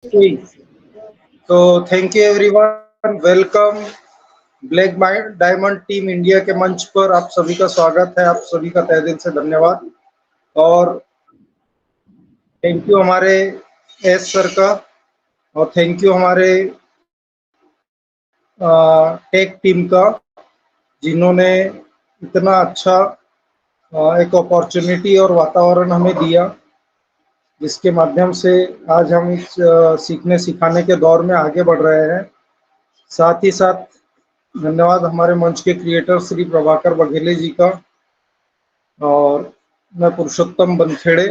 तो thank you everyone, welcome. Black diamond team India के मंच पर आप सभी का स्वागत है। आप सभी का तहे दिल से धन्यवाद। और थैंक यू हमारे एस सर का, और थैंक यू हमारे टेक टीम का, जिन्होंने इतना अच्छा एक अपॉर्चुनिटी और वातावरण हमें दिया, जिसके माध्यम से आज हम इस सीखने सिखाने के दौर में आगे बढ़ रहे हैं। साथ ही साथ धन्यवाद हमारे मंच के क्रिएटर श्री प्रभाकर बघेले जी का। और मैं पुरुषोत्तम बनखेड़े,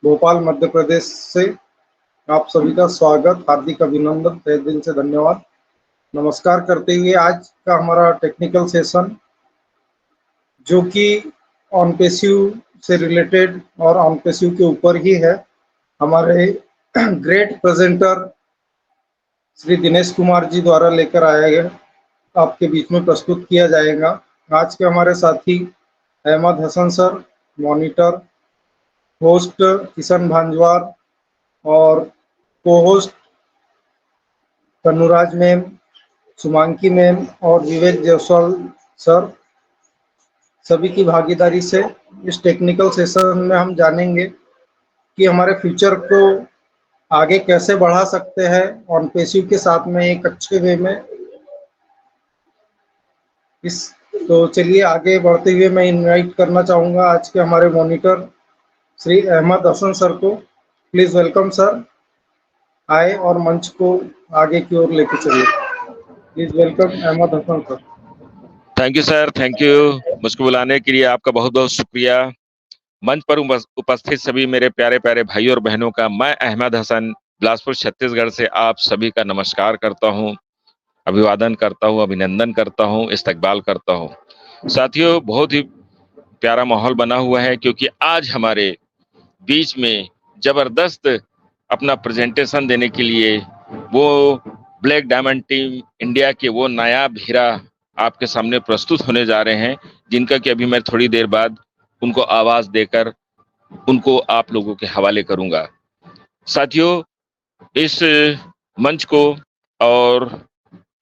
भोपाल मध्य प्रदेश से आप सभी का स्वागत, हार्दिक अभिनंदन, तहे दिल से धन्यवाद नमस्कार करते हुए आज का हमारा टेक्निकल सेशन, जो कि ऑन पेसिव से रिलेटेड और ऑन पेसिव के ऊपर ही है, हमारे ग्रेट प्रेजेंटर श्री दिनेश कुमार जी द्वारा लेकर आया गया, आपके बीच में प्रस्तुत किया जाएगा। आज के हमारे साथी Ahmad Hasan sir, monitor, host Kishan Bhanjwar, और cohost Tanuraj ma'am, Sumanki ma'am और विवेक जायसवाल सर, सभी की भागीदारी से इस टेक्निकल सेशन में हम जानेंगे कि हमारे फ्यूचर को आगे कैसे बढ़ा सकते हैं ऑन पेसिव के साथ में एक अच्छे वे में। इस तो चलिए आगे बढ़ते हुए मैं इनवाइट करना चाहूँगा आज के हमारे मॉनिटर श्री अहमद हसन सर को। प्लीज़ वेलकम सर, आए और मंच को आगे की ओर लेके चलिए। Please welcome Ahmed Hasan sir. Thank you sir, thank you. मुझको बुलाने के लिए आपका बहुत बहुत शुक्रिया। मंच पर उपस्थित सभी मेरे प्यारे प्यारे भाई और बहनों का मैं अहमद हसन बिलासपुर छत्तीसगढ़ से आप सभी का नमस्कार करता हूं, अभिवादन करता हूं, अभिनंदन करता हूं, इस्तकबाल करता हूं। साथियों, बहुत ही प्यारा माहौल बना हुआ है क्योंकि आज हमारे बीच में जबरदस्त अपना प्रेजेंटेशन देने के लिए वो ब्लैक डायमंड टीम इंडिया के वो नायाब हीरा आपके सामने प्रस्तुत होने जा रहे हैं, जिनका कि अभी मैं थोड़ी देर बाद उनको आवाज देकर उनको आप लोगों के हवाले करूंगा। साथियों, इस मंच को और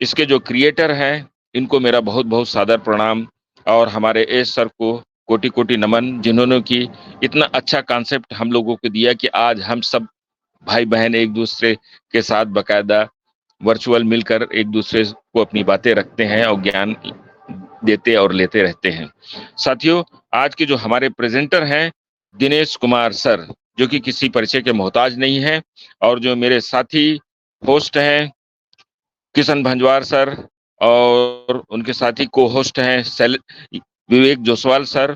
इसके जो क्रिएटर हैं, इनको मेरा बहुत बहुत सादर प्रणाम, और हमारे एस सर को कोटि कोटि नमन, जिन्होंने कि इतना अच्छा कॉन्सेप्ट हम लोगों को दिया कि आज हम सब भाई बहन एक दूसरे के साथ बकायदा वर्चुअल मिलकर एक दूसरे को अपनी बातें रखते हैं और ज्ञान देते और लेते रहते हैं। साथियों, आज के जो हमारे प्रेजेंटर हैं दिनेश कुमार सर, जो कि किसी परिचय के मोहताज नहीं है, और जो मेरे साथी होस्ट हैं किशन भंजवार सर, और उनके साथी को होस्ट हैं विवेक जोसवाल सर,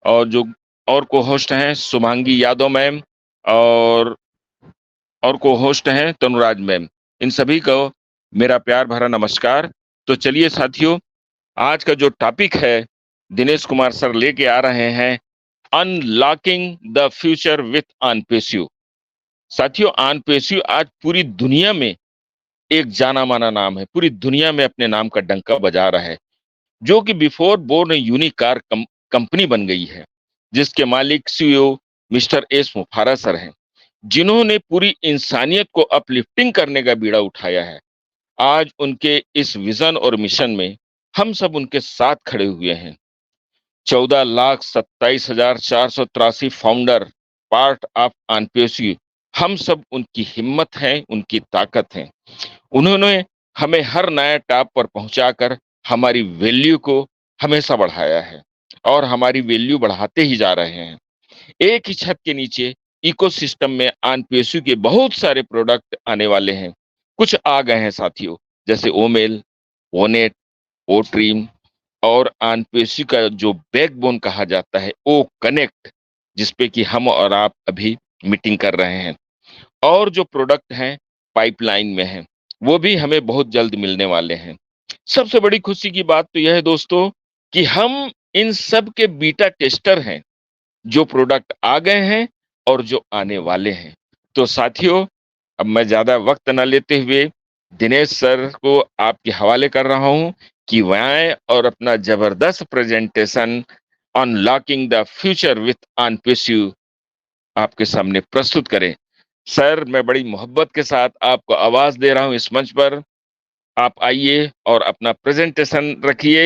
और जो और को होस्ट हैं शुभांगी यादव मैम, और को होस्ट हैं तनुराज मैम। इन सभी को मेरा प्यार भरा नमस्कार। तो चलिए साथियों, आज का जो टॉपिक है दिनेश कुमार सर लेके आ रहे हैं, अनलॉकिंग द फ्यूचर विथ अनपेस्यू। साथियों, अनपेस्यू आज पूरी दुनिया में एक जाना माना नाम है, पूरी दुनिया में अपने नाम का डंका बजा रहा है, जो कि before born unique car company बन गई है, जिसके मालिक सीईओ मिस्टर एस मुफारा सर हैं, जिन्होंने पूरी इंसानियत को अपलिफ्टिंग करने का बीड़ा उठाया है। आज उनके इस विजन और मिशन में हम सब उनके साथ खड़े हुए हैं। 14,27,483 फाउंडर पार्ट ऑफ अनपेस्यू, हम सब उनकी हिम्मत है, उनकी ताकत है। उन्होंने हमें हर नया टॉप पर पहुंचाकर हमारी वैल्यू को हमेशा बढ़ाया है, और हमारी वैल्यू बढ़ाते ही जा रहे हैं। एक ही छत के नीचे इकोसिस्टम में अनपेस्यू के बहुत सारे प्रोडक्ट आने वाले हैं। कुछ आ गए हैं साथियों, जैसे ओमेल, ओनेट, ओट्रीम, और अनपेस्यू का जो बैकबोन कहा जाता है ओ कनेक्ट, जिसपे कि हम और आप अभी मीटिंग कर रहे हैं। और जो प्रोडक्ट हैं पाइपलाइन में हैं, वो भी हमें बहुत जल्द मिलने वाले हैं। सबसे बड़ी खुशी की बात तो यह है दोस्तों कि हम इन सब के बीटा टेस्टर हैं, जो प्रोडक्ट आ गए हैं और जो आने वाले हैं। तो साथियों, अब मैं ज्यादा वक्त न लेते हुए दिनेश सर को आपके हवाले कर रहा हूं कि वह आए और अपना जबरदस्त presentation unlocking the future with अनपेस्यू आपके सामने प्रस्तुत करें। सर, मैं बड़ी मोहब्बत के साथ आपको आवाज दे रहा हूं इस मंच पर। आप आइए और अपना प्रेजेंटेशन रखिए।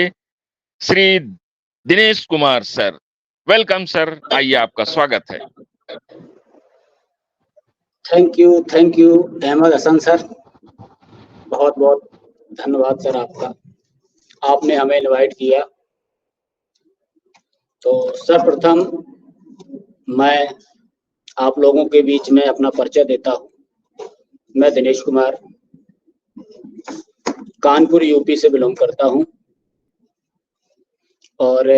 Shri Dinesh Kumar sir, welcome sir, आइए आपका स्वागत है। Thank you Ahmed Hasan sir, बहुत बहुत धन्यवाद सर आपका, आपने हमें इनवाइट किया। तो सर्वप्रथम मैं आप लोगों के बीच में अपना परिचय देता हूँ। मैं दिनेश कुमार कानपुर यूपी से बिलोंग करता हूँ और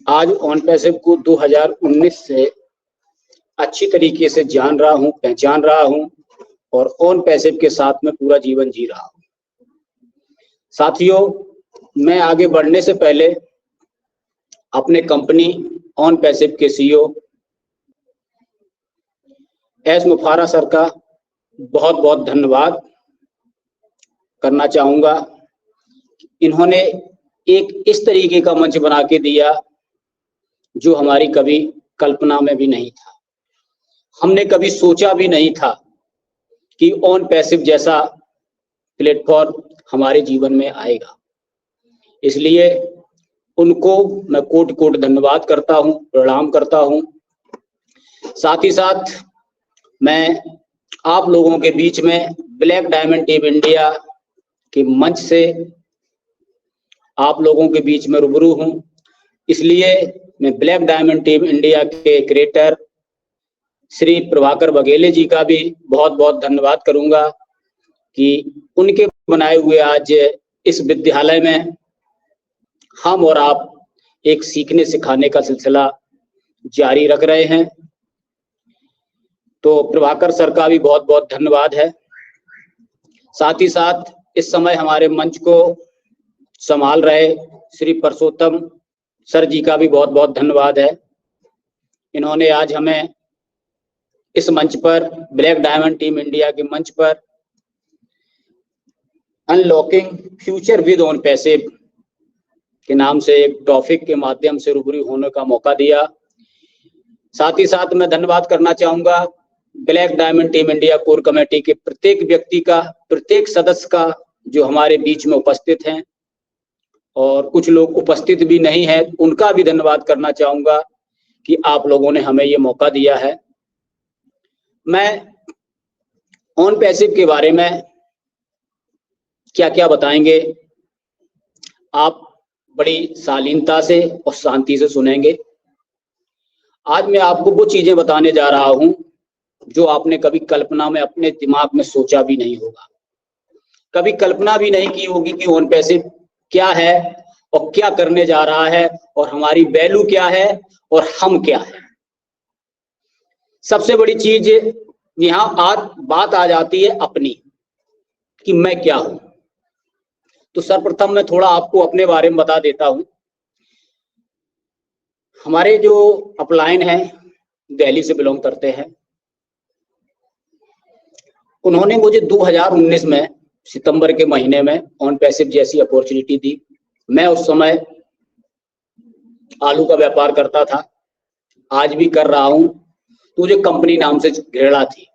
आज ऑन पैसिव को 2019 से अच्छी तरीके से जान रहा हूँ, पहचान रहा हूँ और ऑन पैसिव के साथ में पूरा जीवन जी रहा हूँ। साथियों, मैं आगे बढ़ने से पहले अपने कंपनी ऑन पैसिव के सीईओ एस मुफारा सर का बहुत बहुत धन्यवाद करना चाहूँगा। इन्होंने एक इस तरीके का मंच बना के दिया जो हमारी कभी कल्पना में भी नहीं था। हमने कभी सोचा भी नहीं था कि ऑन पैसिव जैसा प्लेटफॉर्म हमारे जीवन में आएगा। इसलिए उनको मैं कोटि कोटि धन्यवाद करता हूँ, प्रणाम करता हूँ। साथ ही साथ मैं आप लोगों के बीच में ब्लैक डायमंड टीम इंडिया के मंच से आप लोगों के बीच में रूबरू हूँ। इसलिए मैं ब्लैक डायमंड टीम इंडिया के क्रिएटर श्री प्रभाकर बघेले जी का भी बहुत बहुत धन्यवाद करूंगा कि उनके बनाए हुए आज इस विद्यालय में हम और आप एक सीखने सिखाने का सिलसिला जारी रख रहे हैं। तो प्रभाकर सर का भी बहुत बहुत धन्यवाद है। साथ ही साथ इस समय हमारे मंच को संभाल रहे श्री परसोत्तम सर जी का भी बहुत बहुत धन्यवाद है। इन्होंने आज हमें इस मंच पर, ब्लैक डायमंड टीम इंडिया के मंच पर unlocking future with on passive के नाम से एक टॉपिक के माध्यम से रूबरू होने का मौका दिया। साथ ही साथ मैं धन्यवाद करना चाहूंगा black diamond team India core committee के प्रत्येक व्यक्ति का, प्रत्येक सदस्य का जो हमारे बीच में उपस्थित हैं और कुछ लोग उपस्थित भी नहीं है, उनका भी धन्यवाद करना चाहूंगा कि आप लोगों ने हमें ये मौका दिया है। मैं ऑन पैसिव के बारे में क्या क्या बताएंगे, आप बड़ी शालीनता से और शांति से सुनेंगे। आज मैं आपको वो चीजें बताने जा रहा हूं जो आपने कभी कल्पना में अपने दिमाग में सोचा भी नहीं होगा, कभी कल्पना भी नहीं की होगी कि ऑन पैसिव क्या है और क्या करने जा रहा है और हमारी वैल्यू क्या है और हम क्या है। सबसे बड़ी चीज यहाँ बात आ जाती है अपनी, कि मैं क्या हूं। तो सर्वप्रथम मैं थोड़ा आपको अपने बारे में बता देता हूं। हमारे जो अपलाइन हैं दिल्ली से बिलोंग करते हैं। उन्होंने मुझे 2019 में सितंबर के महीने में ऑन पैसिव जैसी अपॉर्चुनिटी दी। मैं उस समय आलू का व्यापार करता था, आज भी कर रहा हूं। तो मुझे कंपनी नाम से घृणा थी,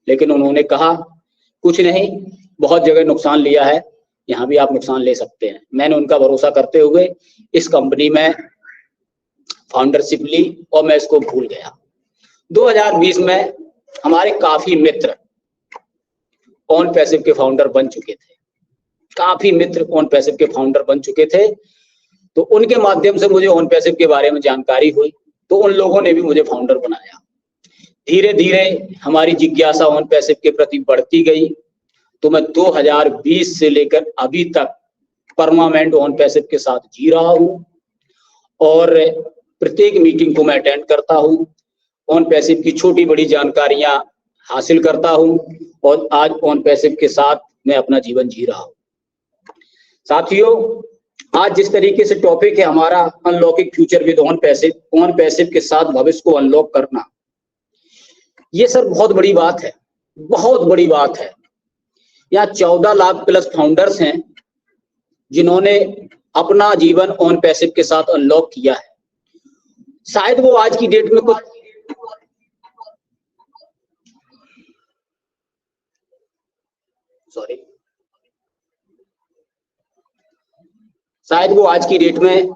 लेकिन उन्होंने कहा कुछ नहीं, बहुत जगह नुकसान लिया है, यहाँ भी आप नुकसान ले सकते हैं। मैंने उनका भरोसा करते हुए इस कंपनी में फाउंडरशिप ली और मैं इसको भूल गया। 2020 में हमारे काफी मित्र ऑन पैसिव के फाउंडर बन चुके थे, काफी मित्र ऑन पैसिव के फाउंडर बन चुके थे। तो उनके माध्यम से मुझे ऑन पैसिव के बारे में जानकारी हुई, तो उन लोगों ने भी मुझे फाउंडर बनाया। धीरे धीरे हमारी जिज्ञासा ऑन पैसिव के प्रति बढ़ती गई। तो मैं 2020 से लेकर अभी तक परमानेंट ऑन पैसिव के साथ जी रहा हूँ और प्रत्येक मीटिंग को मैं अटेंड करता हूँ, ऑन पैसिव की छोटी बड़ी जानकारियां हासिल करता हूँ और आज ऑन पैसिव के साथ मैं अपना जीवन जी रहा हूँ। साथियों, आज जिस तरीके से टॉपिक है हमारा unlocking future with on passive के साथ भविष्य को अनलॉक करना, ये सर बहुत बड़ी बात है, बहुत बड़ी बात है। यहाँ 14 लाख प्लस फाउंडर्स हैं जिन्होंने अपना जीवन ऑन पैसिव के साथ अनलॉक किया है। शायद वो आज की डेट में कुछ सॉरी, शायद वो आज की डेट में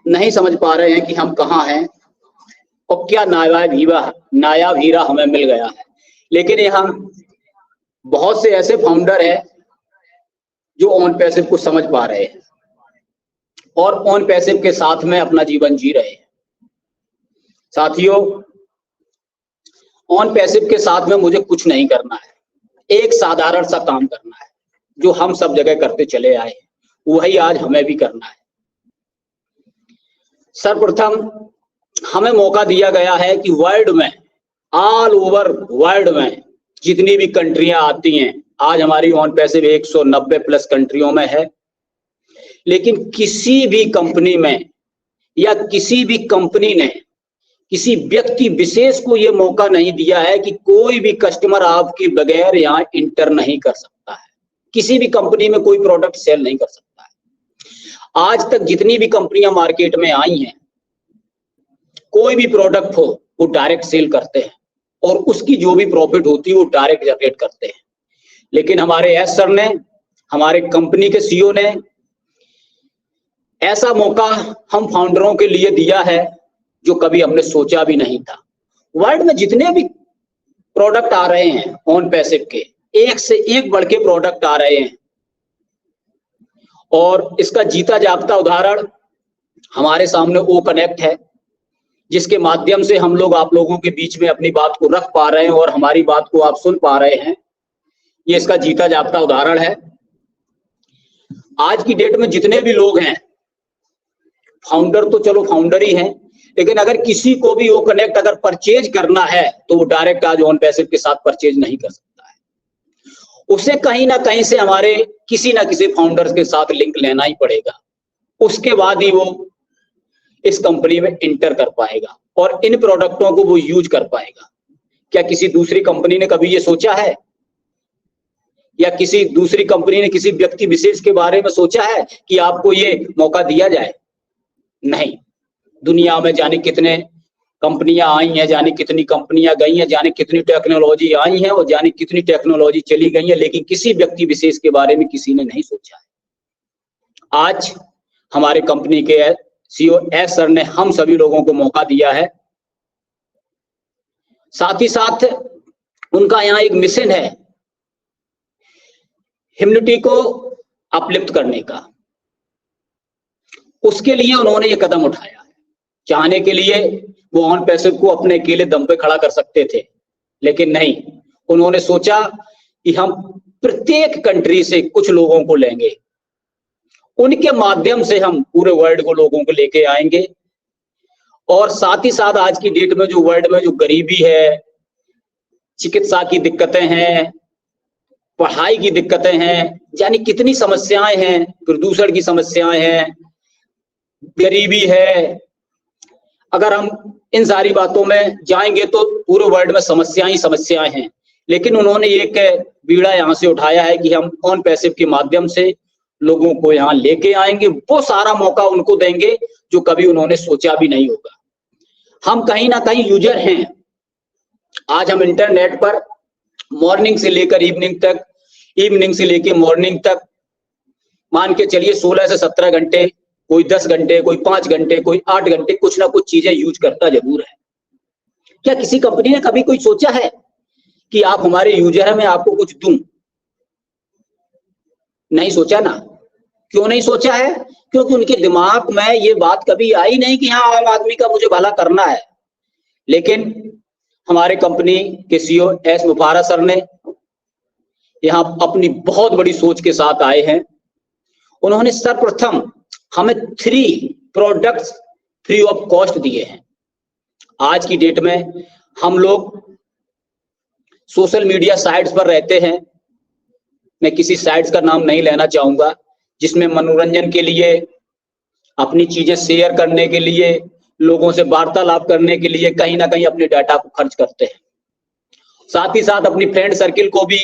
नहीं समझ पा रहे हैं कि हम कहाँ हैं और क्या नायाब हीरा हमें मिल गया है। लेकिन यहाँ बहुत से ऐसे फाउंडर हैं जो ऑन पैसिव को समझ पा रहे हैं और ऑन पैसिव के साथ में अपना जीवन जी रहे हैं। साथियों, ऑन पैसिव के साथ में मुझे कुछ नहीं करना है, एक साधारण सा काम करना है जो हम सब जगह करते चले आए हैं, वही आज हमें भी करना है। सर्वप्रथम हमें मौका दिया गया है कि वर्ल्ड में, ऑल ओवर वर्ल्ड में जितनी भी कंट्रियां आती हैं, आज हमारी ऑन पैसिव 190 प्लस कंट्रियों में है, लेकिन किसी भी कंपनी में या किसी भी कंपनी ने किसी व्यक्ति विशेष को यह मौका नहीं दिया है कि कोई भी कस्टमर आपके बगैर यहाँ इंटर नहीं कर सकता है, किसी भी कंपनी में कोई प्रोडक्ट सेल नहीं कर सकता है। आज तक जितनी भी कंपनियां मार्केट में आई हैं, कोई भी प्रोडक्ट हो वो डायरेक्ट सेल करते हैं और उसकी जो भी प्रॉफिट होती है वो डायरेक्ट जनरेट करते हैं। लेकिन हमारे एस सर ने, हमारे कंपनी के सीईओ ने ऐसा मौका हम फाउंडरों के लिए दिया है जो कभी हमने सोचा भी नहीं था। वर्ल्ड में जितने भी प्रोडक्ट आ रहे हैं ऑन पैसिव के, एक से एक बढ़ के प्रोडक्ट आ रहे हैं और इसका जीता जागता उदाहरण हमारे सामने ओ कनेक्ट है, जिसके माध्यम से हम लोग आप लोगों के बीच में अपनी बात को रख पा रहे हैं और हमारी बात को आप सुन पा रहे हैं। ये इसका जीता जागता उदाहरण है। आज की डेट में जितने भी लोग हैं, फाउंडर तो चलो फाउंडर ही हैं, लेकिन अगर किसी को भी वो कनेक्ट अगर परचेज करना है तो वो डायरेक्ट आज ऑन पैसिव के साथ परचेज नहीं कर सकता है, उसे कहीं ना कहीं से हमारे किसी ना किसी फाउंडर के साथ लिंक लेना ही पड़ेगा, उसके बाद ही वो इस कंपनी में इंटर कर पाएगा और इन प्रोडक्टों को वो यूज कर पाएगा। क्या किसी दूसरी कंपनी ने कभी ये सोचा है या किसी दूसरी कंपनी ने किसी व्यक्ति विशेष के बारे में सोचा है कि आपको ये मौका दिया जाए? नहीं। दुनिया में जाने कितने कंपनियां आई हैं, जाने कितनी कंपनियां गई हैं, जाने कितनी टेक्नोलॉजी आई है और जाने कितनी टेक्नोलॉजी चली गई है, लेकिन किसी व्यक्ति विशेष के बारे में किसी ने नहीं सोचा है। आज हमारे कंपनी के सीईओ एस सर ने हम सभी लोगों को मौका दिया है। साथ ही साथ उनका यहाँ एक मिशन है ह्यूमैनिटी को अपलिफ्ट करने का। उसके लिए उन्होंने ये कदम उठाया है। चाहने के लिए वो ऑन पैसिव को अपने अकेले दम पे खड़ा कर सकते थे, लेकिन नहीं, उन्होंने सोचा कि हम प्रत्येक कंट्री से कुछ लोगों को लेंगे, उनके माध्यम से हम पूरे वर्ल्ड को लोगों को लेके आएंगे। और साथ ही साथ आज की डेट में जो वर्ल्ड में जो गरीबी है, चिकित्सा की दिक्कतें हैं, पढ़ाई की दिक्कतें हैं, यानी कितनी समस्याएं हैं, प्रदूषण की समस्याएं हैं, गरीबी है, अगर हम इन सारी बातों में जाएंगे तो पूरे वर्ल्ड में समस्याएं ही समस्याएं हैं। लेकिन उन्होंने एक बीड़ा यहाँ से उठाया है कि हम ऑन पैसिव के माध्यम से लोगों को यहाँ लेके आएंगे, वो सारा मौका उनको देंगे जो कभी उन्होंने सोचा भी नहीं होगा। हम कहीं ना कहीं यूजर हैं। आज हम इंटरनेट पर मॉर्निंग से लेकर इवनिंग तक, इवनिंग से लेकर मॉर्निंग तक, मान के चलिए 16 से 17 घंटे, कोई 10 घंटे, कोई 5 घंटे, कोई 8 घंटे, कुछ ना कुछ चीजें यूज करता जरूर है। क्या किसी कंपनी ने कभी कोई सोचा है कि आप हमारे यूजर हैं, मैं आपको कुछ दूं? नहीं सोचा ना। क्यों नहीं सोचा है? क्योंकि उनके दिमाग में ये बात कभी आई नहीं कि हाँ, आम आदमी का मुझे भला करना है। लेकिन हमारे कंपनी के सीईओ एस मुफारा सर ने यहाँ अपनी बहुत बड़ी सोच के साथ आए हैं। उन्होंने सर्वप्रथम हमें 3 प्रोडक्ट्स फ्री ऑफ कॉस्ट दिए हैं। आज की डेट में हम लोग सोशल मीडिया साइट्स पर रहते हैं, मैं किसी साइट्स का नाम नहीं लेना चाहूंगा, जिसमें मनोरंजन के लिए, अपनी चीजें शेयर करने के लिए, लोगों से वार्तालाप करने के लिए कहीं ना कहीं अपने डाटा को खर्च करते हैं। साथ ही साथ अपनी फ्रेंड सर्किल को भी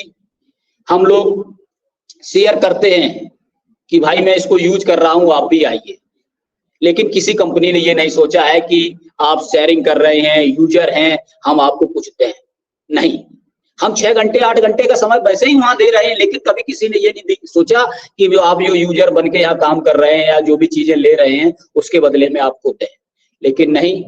हम लोग शेयर करते हैं कि भाई मैं इसको यूज कर रहा हूं, आप भी आइए। लेकिन किसी कंपनी ने ये नहीं सोचा है कि आप शेयरिंग कर रहे हैं, यूजर हैं, हम आपको कुछ दें। नहीं, हम 6 घंटे 8 घंटे का समय वैसे ही वहां दे रहे हैं, लेकिन कभी किसी ने ये नहीं सोचा कि जो आप जो यूजर बन के यहाँ काम कर रहे हैं या जो भी चीजें ले रहे हैं उसके बदले में आपको दें। लेकिन नहीं,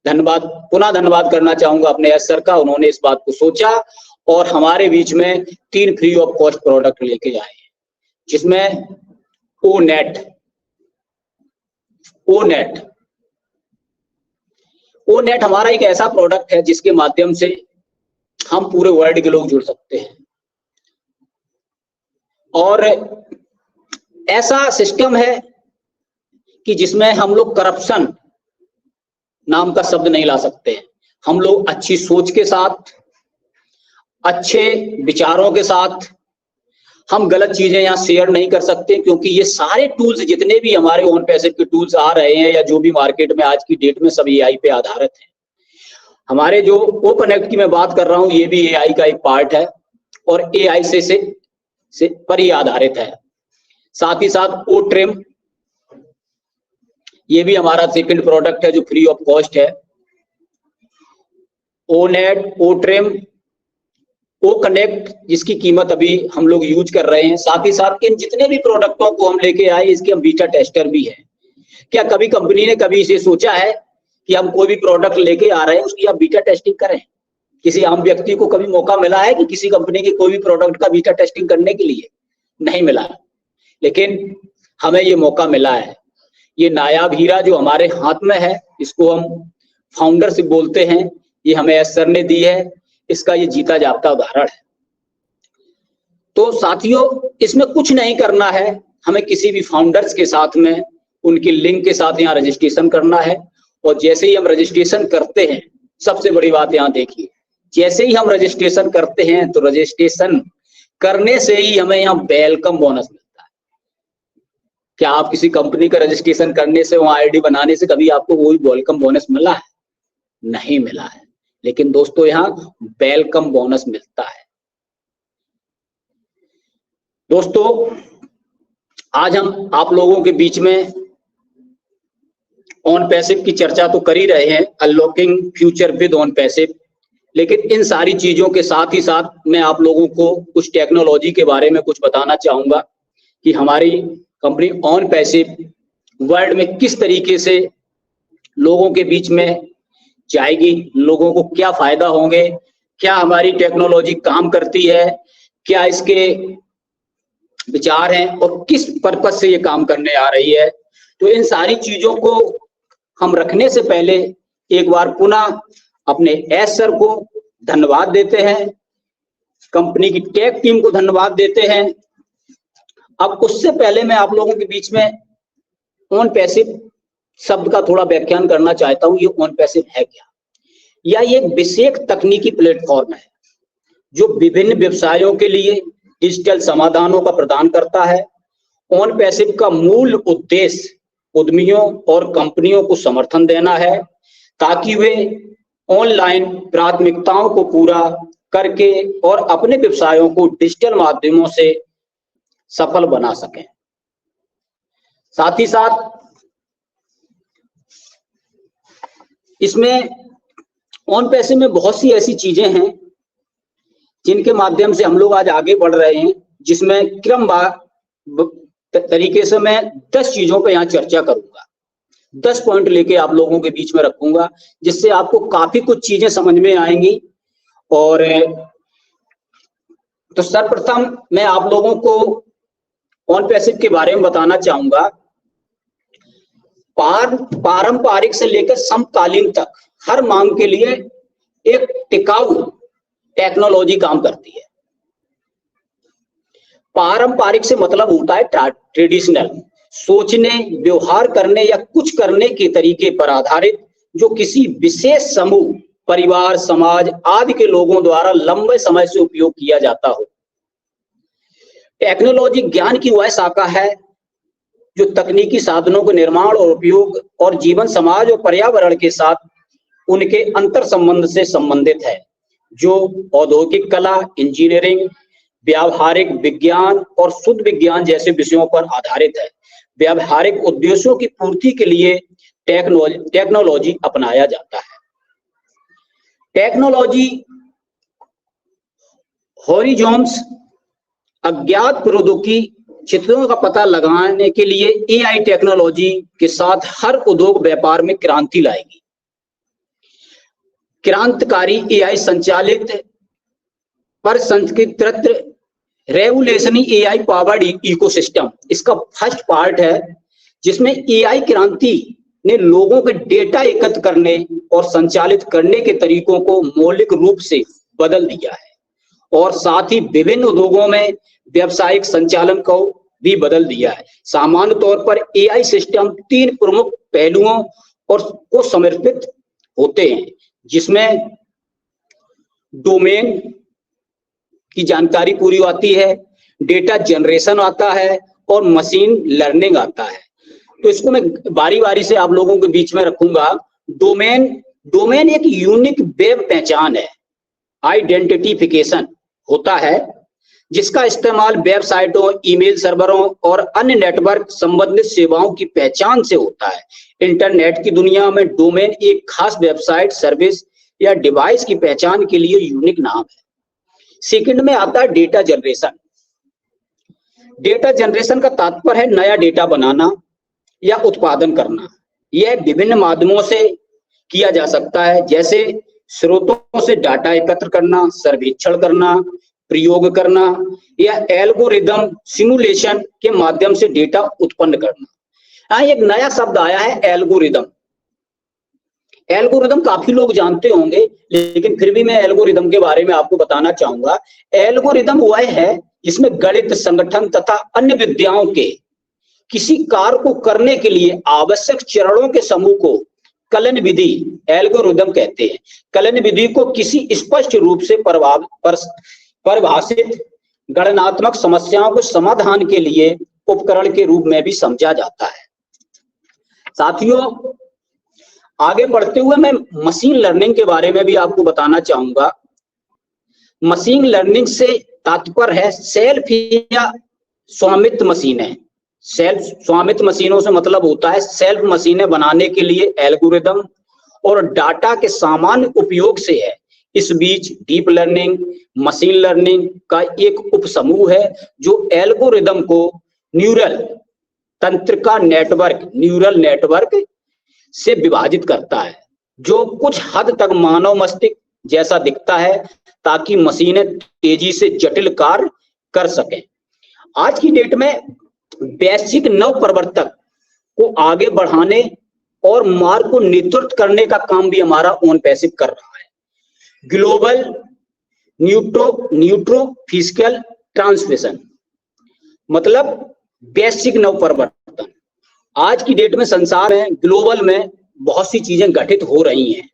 धन्यवाद, पुनः धन्यवाद करना चाहूंगा अपने एस सर का, उन्होंने इस बात को सोचा और हमारे बीच में 3 फ्री ऑफ कॉस्ट प्रोडक्ट लेके आए हैं, जिसमें ओनेट हमारा एक ऐसा प्रोडक्ट है जिसके माध्यम से हम पूरे वर्ल्ड के लोग जुड़ सकते हैं। और ऐसा सिस्टम है कि जिसमें हम लोग करप्शन नाम का शब्द नहीं ला सकते हैं। हम लोग अच्छी सोच के साथ, अच्छे विचारों के साथ हम गलत चीजें यहाँ शेयर नहीं कर सकते, क्योंकि ये सारे टूल्स जितने भी हमारे ओन पैसिव के टूल्स आ रहे हैं या जो भी मार्केट में आज की डेट में सब एआई पे आधारित है। हमारे जो ओपनएक्ट की मैं बात कर रहा हूँ ये भी एआई का एक पार्ट है और एआई से पर ही आधारित है। साथ ही साथ ओ ट्रिम, ये भी हमारा सेकंड प्रोडक्ट है जो फ्री ऑफ कॉस्ट है। ओनेट, ओ ट्रिम, ओ कनेक्ट जिसकी कीमत अभी हम लोग यूज कर रहे हैं। साथ ही साथ इन जितने भी प्रोडक्टों को हम लेके आए इसके हम बीटा टेस्टर भी है। क्या कभी कंपनी ने कभी इसे सोचा है कि हम कोई भी प्रोडक्ट लेके आ रहे हैं उसकी आप बीटा टेस्टिंग करें? किसी आम व्यक्ति को कभी मौका मिला है कि किसी कंपनी के कोई भी प्रोडक्ट का बीटा टेस्टिंग करने के लिए? नहीं मिला है, लेकिन हमें ये मौका मिला है। ये नायाब हीरा जो हमारे हाथ में है, इसको हम फाउंडरशिप बोलते हैं, ये हमें एस सर ने दी है, इसका ये जीता जागता उदाहरण है। तो साथियों, इसमें कुछ नहीं करना है, हमें किसी भी फाउंडर्स के साथ में उनके लिंक के साथ यहाँ रजिस्ट्रेशन करना है। और जैसे ही हम रजिस्ट्रेशन करते हैं, सबसे बड़ी बात यहाँ देखिए, जैसे ही हम रजिस्ट्रेशन करते हैं तो रजिस्ट्रेशन करने से ही हमें यहाँ वेलकम बोनस मिलता है। क्या आप किसी कंपनी का रजिस्ट्रेशन करने से, वहां आईडी बनाने से कभी आपको कोई वेलकम बोनस मिला है? नहीं मिला है। लेकिन दोस्तों यहाँ वेलकम बोनस मिलता है। दोस्तों, आज हम आप लोगों के बीच में ऑन पैसिव की चर्चा तो कर ही रहे हैं, unlocking future with on passive, लेकिन इन सारी चीजों के साथ ही साथ मैं आप लोगों को कुछ टेक्नोलॉजी के बारे में कुछ बताना चाहूंगा कि हमारी कंपनी ऑन पैसिव वर्ल्ड में किस तरीके से लोगों के बीच में जाएगी, लोगों को क्या फायदा होंगे, क्या हमारी टेक्नोलॉजी काम करती है, क्या इसके विचार हैं और किस पर्पस से ये काम करने आ रही है। तो इन सारी चीजों को हम रखने से पहले एक बार पुनः अपने एस सर को धन्यवाद देते हैं, कंपनी की टेक टीम को धन्यवाद देते हैं। अब उससे पहले मैं आप लोगों के बीच में ऑन पैसिव शब्द का थोड़ा व्याख्यान करना चाहता हूं। ये ऑन पैसिव है क्या? या ये विशेष तकनीकी प्लेटफॉर्म है जो विभिन्न व्यवसायों के लिए डिजिटल समाधानों का प्रदान करता है। ऑन पैसिव का मूल उद्देश्य उद्यमियों और कंपनियों को समर्थन देना है ताकि वे ऑनलाइन प्राथमिकताओं को पूरा करके और अपने व्यवसायों को डिजिटल माध्यमों से सफल बना सकें। साथ ही साथ इसमें ऑन पैसिव में बहुत सी ऐसी चीजें हैं जिनके माध्यम से हम लोग आज आगे बढ़ रहे हैं, जिसमें क्रमवार तरीके से मैं 10 चीजों पे यहाँ चर्चा करूंगा। 10 पॉइंट लेके आप लोगों के बीच में रखूंगा, जिससे आपको काफी कुछ चीजें समझ में आएंगी। और तो सर्वप्रथम मैं आप लोगों को ऑन पैसिव के बारे में बताना चाहूंगा। पारंपरिक से लेकर समकालीन तक हर मांग के लिए एक टिकाऊ टेक्नोलॉजी काम करती है। पारंपरिक से मतलब होता है ट्रेडिशनल, सोचने, व्यवहार करने या कुछ करने के तरीके पर आधारित, जो किसी विशेष समूह, परिवार, समाज आदि के लोगों द्वारा लंबे समय से उपयोग किया जाता हो। टेक्नोलॉजी ज्ञान की वह शाखा है जो तकनीकी साधनों के निर्माण और उपयोग और जीवन, समाज और पर्यावरण के साथ उनके अंतर संबंध से संबंधित है, जो औद्योगिक कला, इंजीनियरिंग, व्यावहारिक विज्ञान और शुद्ध विज्ञान जैसे विषयों पर आधारित है। व्यावहारिक उद्देश्यों की पूर्ति के लिए टेक्नोलॉजी अपनाया जाता है। टेक्नोलॉजी हॉरिजॉन्स अज्ञात प्रौद्योगिकी क्षेत्रों का पता लगाने के लिए एआई टेक्नोलॉजी के साथ हर उद्योग व्यापार में क्रांति लाएगी। क्रांतिकारी एआई संचालित पर Sanskrit revolutionary AI powered ecosystem इसका फर्स्ट पार्ट है, जिसमें एआई क्रांति ने लोगों के डेटा एकत्र करने और संचालित करने के तरीकों को मौलिक रूप से बदल दिया है और साथ ही विभिन्न उद्योगों में व्यावसायिक संचालन को भी बदल दिया है। सामान्य तौर पर एआई सिस्टम 3 प्रमुख पहलुओं और को समर्पित होते हैं, जिसमें डोमेन की जानकारी पूरी आती है, डेटा जनरेशन आता है और मशीन लर्निंग आता है। तो इसको मैं बारी बारी से आप लोगों के बीच में रखूंगा। डोमेन एक यूनिक वेब पहचान है, आइडेंटिफिकेशन होता है, जिसका इस्तेमाल वेबसाइटों, ईमेल सर्वरों और अन्य नेटवर्क संबंधित सेवाओं की पहचान से होता है। इंटरनेट की दुनिया में डोमेन एक खास वेबसाइट, सर्विस या डिवाइस की पहचान के लिए यूनिक नाम है। सेकंड में आता है डेटा जनरेशन। डेटा जनरेशन का तात्पर्य है नया डेटा बनाना या उत्पादन करना। यह विभिन्न माध्यमों से किया जा सकता है, जैसे स्रोतों से डाटा एकत्र करना, सर्वेक्षण करना, प्रयोग करना या एल्गोरिदम सिमुलेशन के माध्यम से डेटा उत्पन्न करना। यहाँ एक नया शब्द आया है, एल्गोरिदम। एल्गोरिदम काफी लोग जानते होंगे, लेकिन फिर भी मैं एल्गोरिदम के बारे में आपको बताना चाहूंगा। एल्गोरिदम वह है जिसमें गणित, संगठन तथा अन्य विद्याओं के किसी कार्य को करने के लिए आवश्यक चरणों के समूह को कलन विधि एल्गोरिदम कहते हैं। कलन विधि को किसी स्पष्ट रूप से परिभाषित गणनात्मक समस्याओं को समाधान के लिए उपकरण के रूप में भी समझा जाता है। साथियों, आगे बढ़ते हुए मैं मशीन लर्निंग के बारे में भी आपको बताना चाहूंगा। मशीन लर्निंग से तात्पर्य है सेल्फ या स्वामित्व मशीनें। सेल्फ स्वामित्व मशीनों से मतलब होता है सेल्फ मशीनें बनाने के लिए एल्गोरिदम और डाटा के सामान्य उपयोग से है। इस बीच डीप लर्निंग मशीन लर्निंग का एक उपसमूह है जो एल्गोरिदम को न्यूरल तंत्रिका नेटवर्क, न्यूरल नेटवर्क से विभाजित करता है, जो कुछ हद तक मानव मस्तिष्क जैसा दिखता है, ताकि मशीनें तेजी से जटिल कार्य कर सकें। आज की डेट में वैश्विक नव प्रवर्तक को आगे बढ़ाने और मार्ग को नेतृत्व करने का काम भी हमारा ओन पैसिव कर रहा है। ग्लोबल न्यूट्रो फिजिकल ट्रांसमिशन मतलब वैश्विक नव परिवर्तन। आज की डेट में संसार में ग्लोबल में बहुत सी चीजें घटित हो रही हैं,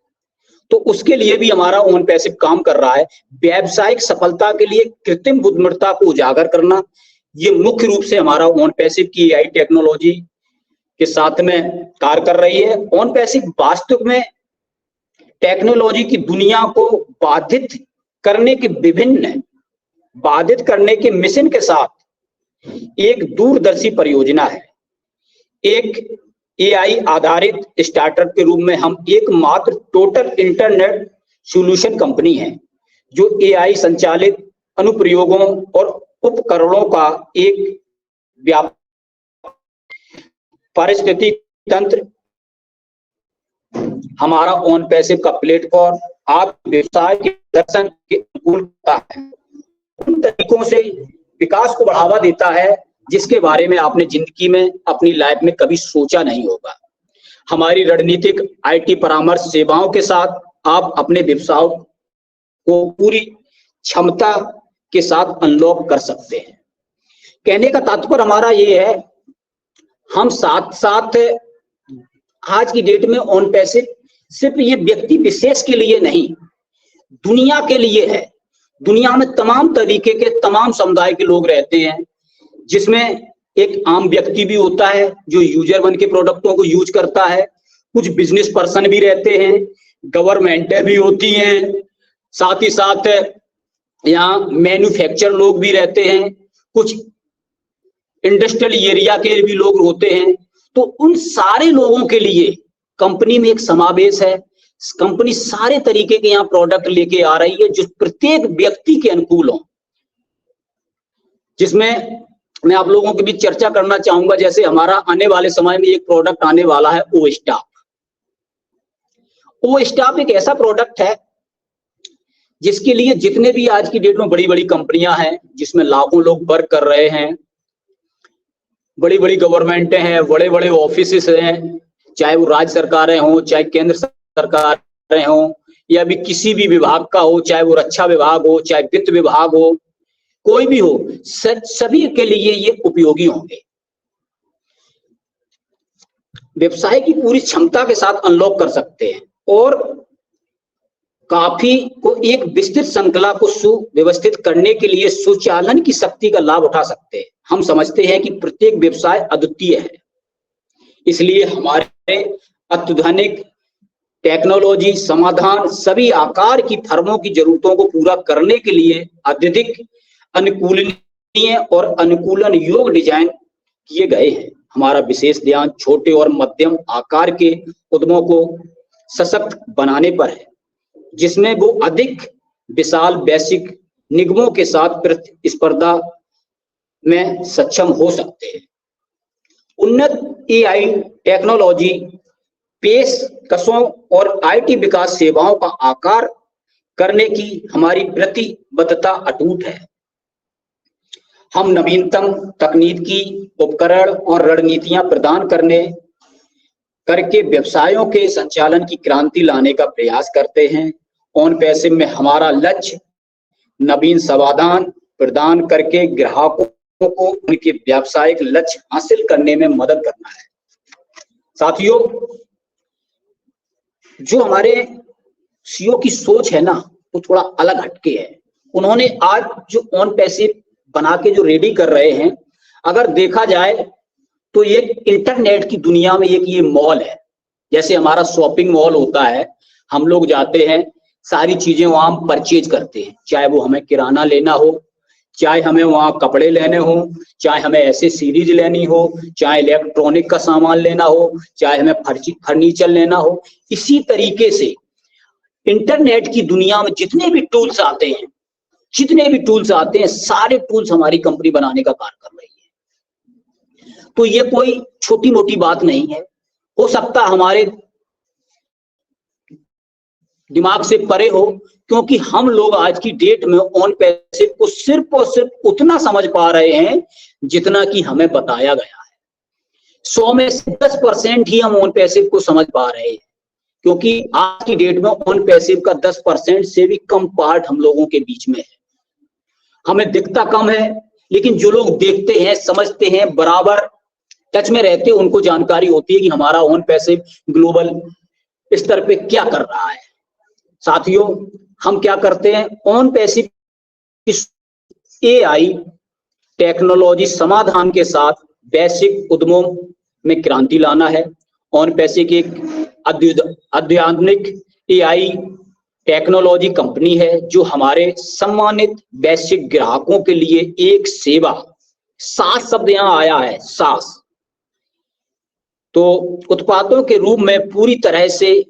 तो उसके लिए भी हमारा ओन पैसिव काम कर रहा है। व्यावसायिक सफलता के लिए कृत्रिम बुद्धिमत्ता को उजागर करना, ये मुख्य रूप से हमारा ओन पैसिव की एआई टेक्नोलॉजी के साथ में कार्य कर रही है। ओन पैसिव वास्तव में टेक्नोलॉजी की दुनिया को बाधित करने के मिशन के साथ एक दूरदर्शी परियोजना है। एक एआई आधारित स्टार्टअप के रूप में हम एकमात्र टोटल इंटरनेट सॉल्यूशन कंपनी है जो एआई संचालित अनुप्रयोगों और उपकरणों का एक व्यापक पारिस्थितिक तंत्र। हमारा ओन पैसिव का प्लेटफॉर्म आप व्यवसाय के दर्शन के अनुकूल है, उन तरीकों से विकास को बढ़ावा देता है जिसके बारे में आपने जिंदगी में अपनी लाइफ में कभी सोचा नहीं होगा। हमारी रणनीतिक आईटी परामर्श सेवाओं के साथ आप अपने व्यवसाय को पूरी क्षमता के साथ अनलॉक कर सकते हैं। कहने का तात्पर्य हमारा ये है, हम साथ साथ आज की डेट में ओन पैसिव सिर्फ ये व्यक्ति विशेष के लिए नहीं, दुनिया के लिए है। दुनिया में तमाम तरीके के तमाम समुदाय के लोग रहते हैं, जिसमें एक आम व्यक्ति भी होता है जो यूजर बन के प्रोडक्टों को यूज करता है, कुछ बिजनेस पर्सन भी रहते हैं, गवर्नमेंटें भी होती हैं, साथ ही साथ यहाँ मैन्युफैक्चर लोग भी रहते हैं, कुछ इंडस्ट्रियल एरिया के भी लोग होते हैं। तो उन सारे लोगों के लिए कंपनी में एक समावेश है। कंपनी सारे तरीके के यहाँ प्रोडक्ट लेके आ रही है जो प्रत्येक व्यक्ति के अनुकूल हो, जिसमें मैं आप लोगों के बीच चर्चा करना चाहूंगा। जैसे हमारा आने वाले समय में एक प्रोडक्ट आने वाला है, ओ स्टाफ। ओ स्टाफ एक ऐसा प्रोडक्ट है जिसके लिए जितने भी आज की डेट में बड़ी बड़ी कंपनियां हैं, जिसमें लाखों लोग वर्क कर रहे हैं, बड़ी बड़ी गवर्नमेंटें हैं, बड़े बड़े ऑफिस हैं, चाहे वो राज्य सरकारें हों, चाहे केंद्र सरकारें हों, या भी किसी भी विभाग का हो, चाहे वो रक्षा विभाग हो, चाहे वित्त विभाग हो, कोई भी हो, सभी के लिए ये उपयोगी होंगे। व्यवसाय की पूरी क्षमता के साथ अनलॉक कर सकते हैं और काफी को एक विस्तृत श्रृंखला को सुव्यवस्थित करने के लिए स्वचालन की शक्ति का लाभ उठा सकते हैं। हम समझते हैं कि प्रत्येक व्यवसाय अद्वितीय है, इसलिए हमारे अत्याधुनिक टेक्नोलॉजी समाधान सभी आकार की फर्मों की जरूरतों को पूरा करने के लिए अत्यधिक अनुकूलनीय और अनुकूलन योग्य डिजाइन किए गए हैं। हमारा विशेष ध्यान छोटे और मध्यम आकार के उद्यमों को सशक्त बनाने पर है, जिसमें वो अधिक विशाल वैश्विक निगमों के साथ प्रतिस्पर्धा में सक्षम हो सकते हैं। उन्नत एआई टेक्नोलॉजी पेशकशों और आईटी विकास सेवाओं का आकार करने की हमारी प्रतिबद्धता अटूट है। हम नवीनतम तकनीकी उपकरण और रणनीतियां प्रदान करके व्यवसायों के संचालन की क्रांति लाने का प्रयास करते हैं। ऑन पैसिव में हमारा लक्ष्य नवीन समाधान प्रदान करके ग्राहकों को उनके व्यावसायिक लक्ष्य हासिल करने में मदद करना है। साथियों, जो हमारे सीईओ की सोच है ना, वो थोड़ा अलग हटके है। उन्होंने आज जो ऑन पैसिव बना के जो रेडी कर रहे हैं, अगर देखा जाए तो ये इंटरनेट की दुनिया में एक ये मॉल है। जैसे हमारा शॉपिंग मॉल होता है, हम लोग जाते हैं, सारी चीजें वहां परचेज करते हैं, चाहे वो हमें किराना लेना हो, चाहे हमें वहां कपड़े लेने हो, चाहे हमें ऐसे सीरीज लेनी हो, चाहे इलेक्ट्रॉनिक का सामान लेना हो, चाहे हमें फर्नीचर लेना हो। इसी तरीके से इंटरनेट की दुनिया में जितने भी टूल्स आते हैं, सारे टूल्स हमारी कंपनी बनाने का कार्य कर रही है। तो ये कोई छोटी मोटी बात नहीं है। हो सकता हमारे दिमाग से परे हो, क्योंकि हम लोग आज की डेट में ऑन पैसिव को सिर्फ और सिर्फ उतना समझ पा रहे हैं जितना कि हमें बताया गया है। 100 में से 10% ही हम ऑन पैसिव को समझ पा रहे हैं, क्योंकि आज की डेट में ऑन पैसिव का 10% से भी कम पार्ट हम लोगों के बीच में है। हमें दिखता कम है, लेकिन जो लोग देखते हैं, समझते हैं, बराबर टच में रहते हैं, उनको जानकारी होती है कि हमारा ऑन पैसिव ग्लोबल स्तर पे क्या कर रहा है। साथियों, हम क्या करते हैं, ऑन पैसिव एआई टेक्नोलॉजी समाधान के साथ वैश्विक उद्यमों में क्रांति लाना है। ऑन पैसिव एक अत्याधुनिक एआई टेक्नोलॉजी कंपनी है जो हमारे सम्मानित वैश्विक ग्राहकों के लिए एक सेवा, सास शब्द यहाँ आया है, सास, तो उत्पादों के रूप में पूरी तरह से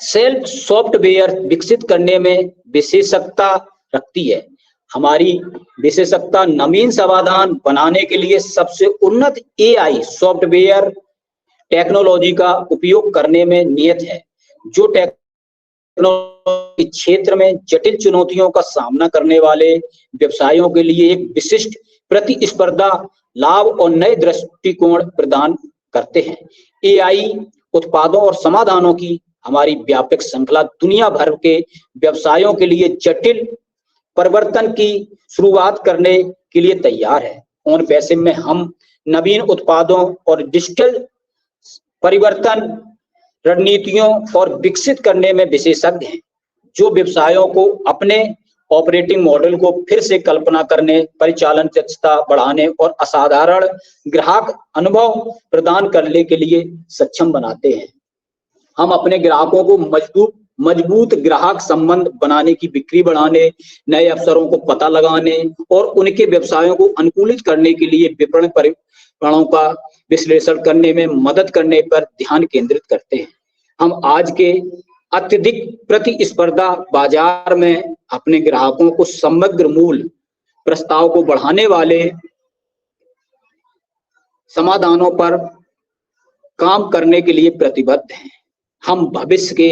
सेल्फ सॉफ्टवेयर विकसित करने में विशेषज्ञता रखती है। हमारी विशेषज्ञता नवीन समाधान बनाने के लिए सबसे उन्नत एआई सॉफ्टवेयर टेक्नोलॉजी का उपयोग करने में नियत है, जो टेक्नोलॉजी क्षेत्र में जटिल चुनौतियों का सामना करने वाले व्यवसायों के लिए एक विशिष्ट प्रतिस्पर्धा लाभ और नए दृष्टिकोण प्रदान करते हैं। एआई उत्पादों और समाधानों की हमारी व्यापक श्रृंखला दुनिया भर के व्यवसायों के लिए जटिल परिवर्तन की शुरुआत करने के लिए तैयार है। ऑन पैसिव में हम नवीन उत्पादों और डिजिटल परिवर्तन रणनीतियों और विकसित करने में विशेषज्ञ हैं, जो व्यवसायों को अपने ऑपरेटिंग मॉडल को फिर से कल्पना करने, परिचालन दक्षता बढ़ाने और असाधारण ग्राहक अनुभव प्रदान करने के लिए सक्षम बनाते हैं। हम अपने ग्राहकों को मजबूत ग्राहक संबंध बनाने की, बिक्री बढ़ाने, नए अवसरों को पता लगाने और उनके व्यवसायों को अनुकूलित करने के लिए विपणन परिणामों का विश्लेषण करने में मदद करने पर ध्यान केंद्रित करते हैं। हम आज के अत्यधिक प्रतिस्पर्धा बाजार में अपने ग्राहकों को समग्र मूल्य प्रस्ताव को बढ़ाने वाले समाधानों पर काम करने के लिए प्रतिबद्ध हैं। हम भविष्य के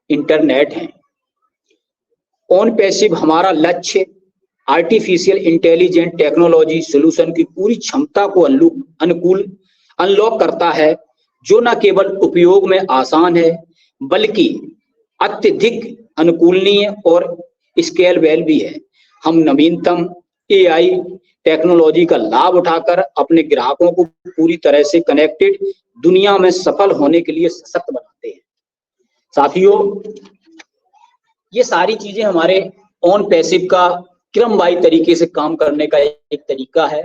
इंटरनेट हैं। ऑन पैसिव हमारा लक्ष्य आर्टिफिशियल इंटेलिजेंट टेक्नोलॉजी सॉल्यूशन की पूरी क्षमता को अनलॉक करता है, जो न केवल उपयोग में आसान है बल्कि अत्यधिक अनुकूलनीय और स्केलेबल भी है। हम नवीनतम एआई टेक्नोलॉजी का लाभ उठाकर अपने ग्राहकों को पूरी तरह से कनेक्टेड दुनिया में सफल होने के लिए सशक्त बनाते हैं। साथियों, ये सारी चीजें हमारे ऑन पैसिव का क्रमवाही तरीके से काम करने का एक तरीका है।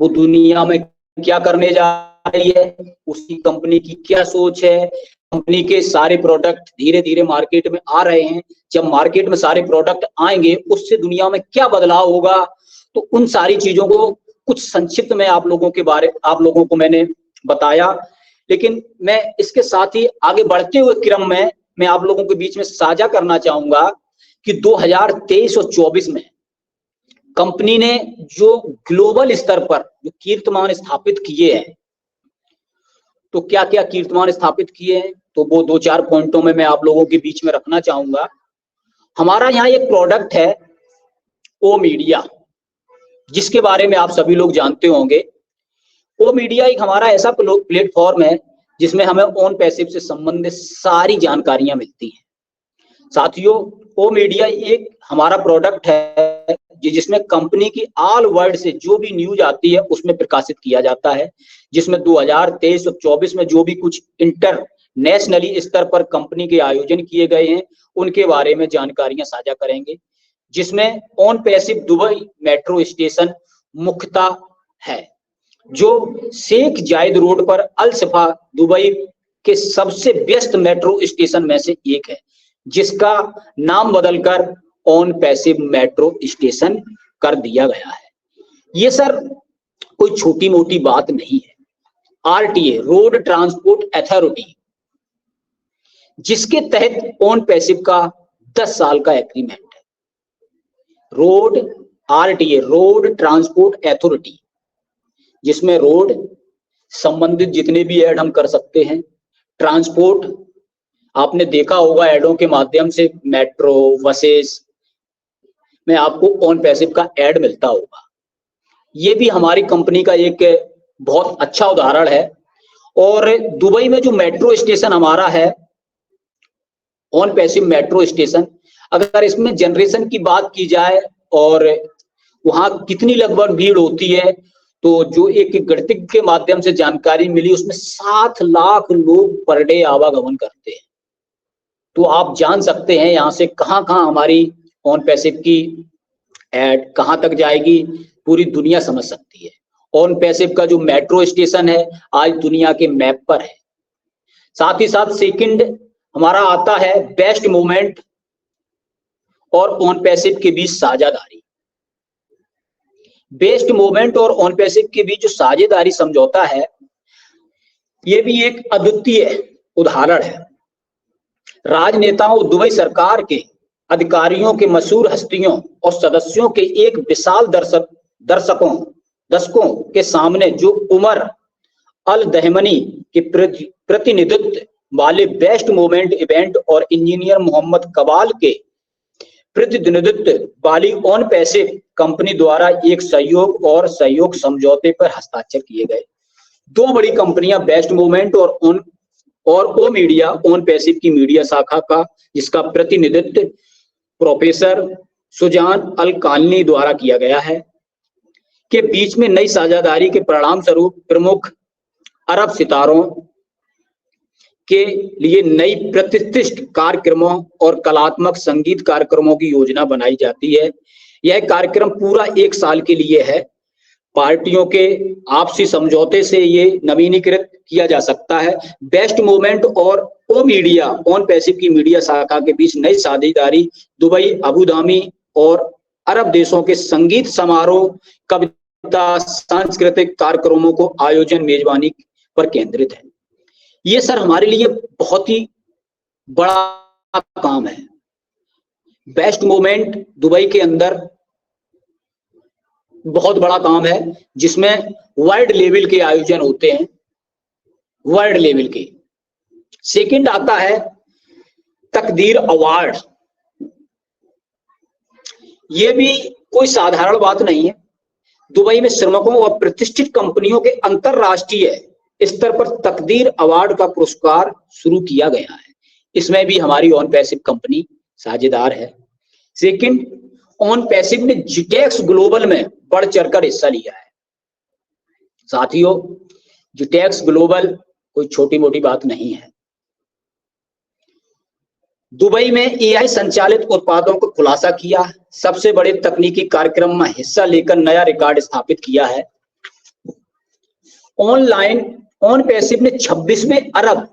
वो दुनिया में क्या करने जा रही है, उसकी कंपनी की क्या सोच है, कंपनी के सारे प्रोडक्ट धीरे धीरे मार्केट में आ रहे हैं। जब मार्केट में सारे प्रोडक्ट आएंगे उससे दुनिया में क्या बदलाव होगा, तो उन सारी चीजों को कुछ संक्षिप्त में आप लोगों को मैंने बताया। लेकिन मैं इसके साथ ही आगे बढ़ते हुए क्रम में मैं आप लोगों के बीच में साझा करना चाहूंगा कि 2023 और 24 में कंपनी ने जो ग्लोबल स्तर पर जो कीर्तिमान स्थापित किए हैं, तो क्या क्या कीर्तिमान स्थापित किए हैं, तो वो 2-4 पॉइंटों में मैं आप लोगों के बीच में रखना चाहूंगा। हमारा यहाँ एक प्रोडक्ट है ओ मीडिया, जिसके बारे में आप सभी लोग जानते होंगे। ओ मीडिया एक हमारा ऐसा प्लेटफॉर्म है जिसमें हमें ऑन पैसिव से संबंधित सारी जानकारियां मिलती हैं। साथियों, ओ मीडिया एक हमारा प्रोडक्ट है जिसमें कंपनी की ऑल वर्ल्ड से जो भी न्यूज आती है उसमें प्रकाशित किया जाता है, जिसमें 2023 और 24 में जो भी कुछ इंटरनेशनली स्तर पर कंपनी के आयोजन किए गए हैं उनके बारे में जानकारियां साझा करेंगे, जिसमें on passive Dubai metro station मुख्यतः है, जो शेख जायद रोड पर अल सफा दुबई के सबसे व्यस्त मेट्रो स्टेशन में से एक है, जिसका नाम बदलकर ऑन पैसिव मेट्रो स्टेशन कर दिया गया है। ये सर कोई छोटी मोटी बात नहीं है। आरटीए, रोड ट्रांसपोर्ट अथॉरिटी, जिसके तहत ऑन पैसिव का 10 साल का एग्रीमेंट है। आरटीए, रोड ट्रांसपोर्ट अथॉरिटी, जिसमें रोड संबंधित जितने भी ऐड हम कर सकते हैं, ट्रांसपोर्ट आपने देखा होगा ऐडों के माध्यम से मेट्रो बसेस में आपको ऑन पैसिव का ऐड मिलता होगा। ये भी हमारी कंपनी का एक बहुत अच्छा उदाहरण है। और दुबई में जो मेट्रो स्टेशन हमारा है, ऑन पैसिव मेट्रो स्टेशन, अगर इसमें जनरेशन की बात की जाए और वहां कितनी लगभग भीड़ होती है, तो जो एक गणित के माध्यम से जानकारी मिली उसमें 7 लाख लोग पर डे आवागमन करते हैं। तो आप जान सकते हैं यहाँ से कहाँ हमारी ऑन पैसिव की एड कहाँ तक जाएगी, पूरी दुनिया समझ सकती है। ऑन पैसिव का जो मेट्रो स्टेशन है आज दुनिया के मैप पर है। साथ ही साथ सेकंड हमारा आता है बेस्ट मूवमेंट और ऑन पैसिव के बीच साझेदारी। बेस्ट मूवमेंट और ऑन पैसिव के बीच जो साझेदारी समझौता है, ये भी एक अद्वितीय उदाहरण है। राजनेताओं, दुबई सरकार के अधिकारियों के मशहूर हस्तियों और सदस्यों के एक विशाल दर्शकों के सामने जो उमर अल दहमनी के प्रतिनिधित्व वाले बेस्ट मूवमेंट इवेंट और इंजीनियर मोहम्मद कबाल के प्रतिनिधित्व वाली ऑन पैसिव कंपनी द्वारा एक सहयोग समझौते पर हस्ताक्षर किए गए। 2 बड़ी कंपनियां बेस्ट मूवमेंट और ओ मीडिया, ऑन पैसिव की मीडिया शाखा का, जिसका प्रतिनिधित्व प्रोफेसर सुजान अल कालनी द्वारा किया गया है, के बीच में नई साझेदारी के परिणाम स्वरूप प्रमुख अरब सितारों के लिए नई प्रतिष्ठित कार्यक्रमों और कलात्मक संगीत कार्यक्रमों की योजना बनाई जाती है। यह कार्यक्रम पूरा 1 साल के लिए है। पार्टियों के आपसी समझौते से ये नवीनीकृत किया जा सकता है। बेस्ट मूवमेंट और ओ मीडिया, ऑन पैसिव की मीडिया शाखा के बीच नई साझेदारी दुबई, अबू धाबी और अरब देशों के संगीत समारोह, कविता, सांस्कृतिक कार्यक्रमों को आयोजन मेजबानी पर केंद्रित है। ये सर हमारे लिए बहुत ही बड़ा काम है। बेस्ट मूवमेंट दुबई के अंदर बहुत बड़ा काम है जिसमें वर्ल्ड लेवल के आयोजन होते हैं, वर्ल्ड लेवल के। सेकंड आता है तकदीर अवार्ड। ये भी कोई साधारण बात नहीं है। दुबई में श्रमिकों और प्रतिष्ठित कंपनियों के अंतरराष्ट्रीय स्तर पर तकदीर अवार्ड का पुरस्कार शुरू किया गया है। इसमें भी हमारी ऑन पैसिव कंपनी साझेदार है। सेकंड, ऑन पैसिव ने जिटेक्स ग्लोबल में बढ़ चढ़कर हिस्सा लिया है। साथियों, जिटेक्स ग्लोबल कोई छोटी मोटी बात नहीं है। दुबई में एआई संचालित उत्पादों को खुलासा किया, सबसे बड़े तकनीकी कार्यक्रम में हिस्सा लेकर नया रिकॉर्ड स्थापित किया है। ऑन पैसिव ने 26वें अरब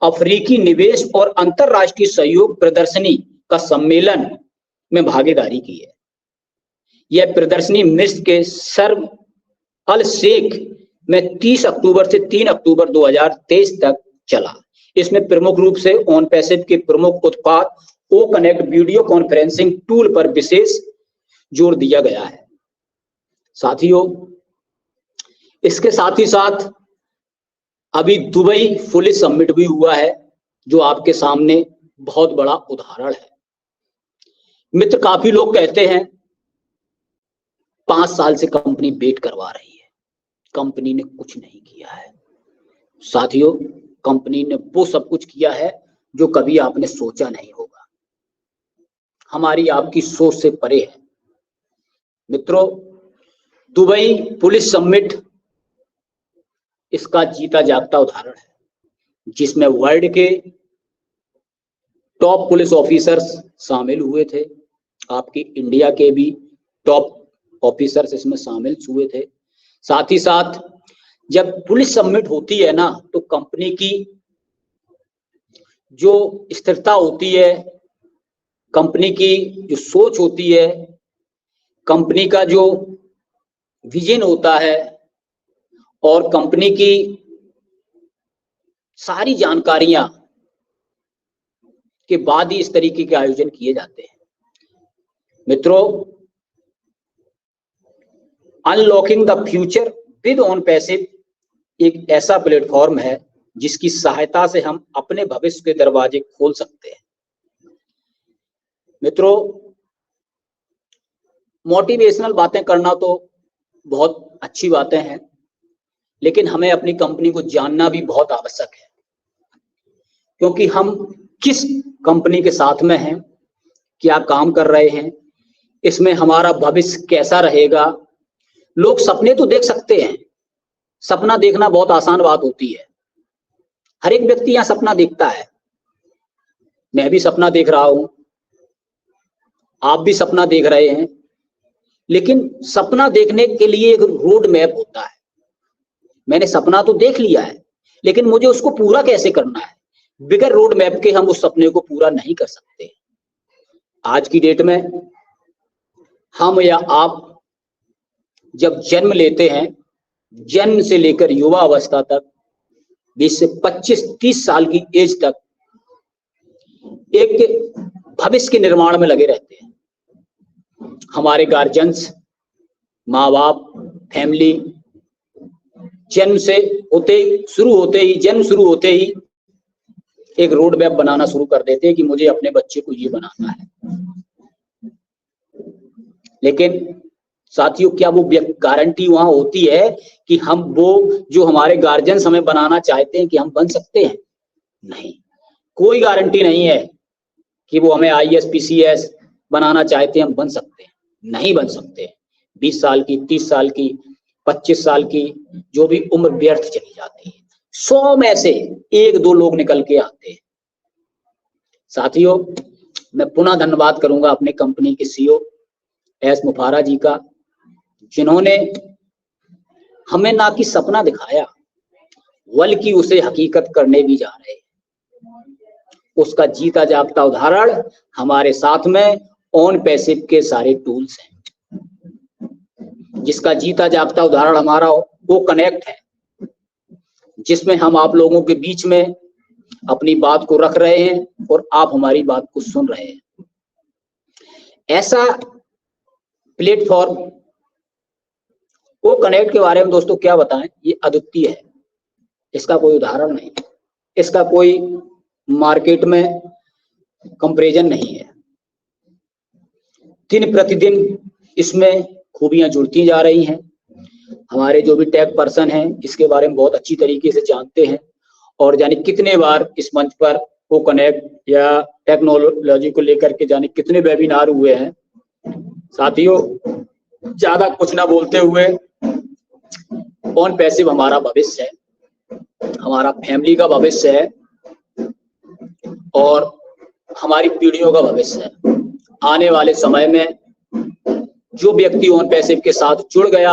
अफ्रीकी निवेश और अंतरराष्ट्रीय सहयोग प्रदर्शनी का सम्मेलन में भागीदारी की है। यह प्रदर्शनी मिस्र के शर्म अल शेख में 30 अक्टूबर से 3 अक्टूबर 2023 तक चला। इसमें प्रमुख रूप से ऑन पैसिव के प्रमुख उत्पाद O connect video conferencing tool पर विशेष जोर दिया गया है। साथियों, इसके साथ ही साथ अभी दुबई पुलिस समिट भी हुआ है, जो आपके सामने बहुत बड़ा उदाहरण है। मित्र, काफी लोग कहते हैं 5 साल से कंपनी वेट करवा रही है, कंपनी ने कुछ नहीं किया है। साथियों, कंपनी ने वो सब कुछ किया है जो कभी आपने सोचा नहीं होगा, हमारी आपकी सोच से परे है। मित्रों, दुबई पुलिस समिट इसका जीता जागता उदाहरण है, जिसमें वर्ल्ड के टॉप पुलिस ऑफिसर्स शामिल हुए थे। आपके इंडिया के भी टॉप ऑफिसर्स इसमें शामिल हुए थे। साथ ही साथ जब पुलिस समिट होती है ना, तो कंपनी की जो स्थिरता होती है, कंपनी की जो सोच होती है, कंपनी का जो विजन होता है और कंपनी की सारी जानकारियां के बाद ही इस तरीके के आयोजन किए जाते हैं। मित्रों, unlocking the future with on passive एक ऐसा प्लेटफॉर्म है जिसकी सहायता से हम अपने भविष्य के दरवाजे खोल सकते हैं। मित्रों, मोटिवेशनल बातें करना तो बहुत अच्छी बातें हैं, लेकिन हमें अपनी कंपनी को जानना भी बहुत आवश्यक है, क्योंकि हम किस कंपनी के साथ में हैं, क्या काम कर रहे हैं, इसमें हमारा भविष्य कैसा रहेगा। लोग सपने तो देख सकते हैं, सपना देखना बहुत आसान बात होती है, हर एक व्यक्ति यहाँ सपना देखता है। मैं भी सपना देख रहा हूं, आप भी सपना देख रहे हैं, लेकिन सपना देखने के लिए एक रोड मैप होता है। मैंने सपना तो देख लिया है, लेकिन मुझे उसको पूरा कैसे करना है, बगैर रोड मैप के हम उस सपने को पूरा नहीं कर सकते। आज की डेट में हम या आप जब जन्म लेते हैं, जन्म से लेकर युवा अवस्था तक 20 से 25-30 साल की एज तक एक भविष्य के निर्माण में लगे रहते हैं। हमारे गार्जियंस, माँ बाप, फैमिली जन्म से जन्म शुरू होते ही एक रोड मैप बनाना शुरू कर देते हैं कि मुझे अपने बच्चे को ये बनाना है। लेकिन साथियों, क्या वो गारंटी वहां होती है कि हम वो जो हमारे गार्जियंस हमें बनाना चाहते हैं कि हम बन सकते हैं? नहीं, कोई गारंटी नहीं है कि वो हमें IAS PCS बनाना चाहते हैं हम बन सकते हैं, नहीं बन सकते। 20 साल की, 30 साल की, 25 साल की जो भी उम्र व्यर्थ चली जाती है। 100 में से 1-2 लोग निकल के आते हैं। साथियों, मैं पुनः धन्यवाद करूंगा अपने कंपनी के CEO एस मुफारा जी का, जिन्होंने हमें ना कि सपना दिखाया, बल्कि उसे हकीकत करने भी जा रहे हैं। उसका जीता जागता उदाहरण हमारे साथ में ऑन पैसिव के सारे टूल्स हैं, जिसका जीता जागता उदाहरण हमारा वो कनेक्ट है, जिसमें हम आप लोगों के बीच में अपनी बात को रख रहे हैं और आप हमारी बात को सुन रहे हैं। ऐसा प्लेटफॉर्म को कनेक्ट के बारे में दोस्तों क्या बताएं, ये अद्वितीय है, इसका कोई उदाहरण नहीं है, इसका कोई मार्केट में कंपैरिजन नहीं है। दिन प्रतिदिन इसमें खूबियां जुड़ती जा रही हैं। हमारे जो भी टेक पर्सन हैं इसके बारे में बहुत अच्छी तरीके से जानते हैं, और जाने कितने बार इस मंच पर को कनेक्ट या टेक्नोलॉजी को लेकर के जाने कितने वेबिनार हुए हैं। साथियों, ज्यादा कुछ ना बोलते हुए, ऑन पैसिव हमारा भविष्य है, हमारा फैमिली का भविष्य है और हमारी पीढ़ियों का भविष्य है। आने वाले समय में जो व्यक्ति ऑन पैसिव के साथ जुड़ गया,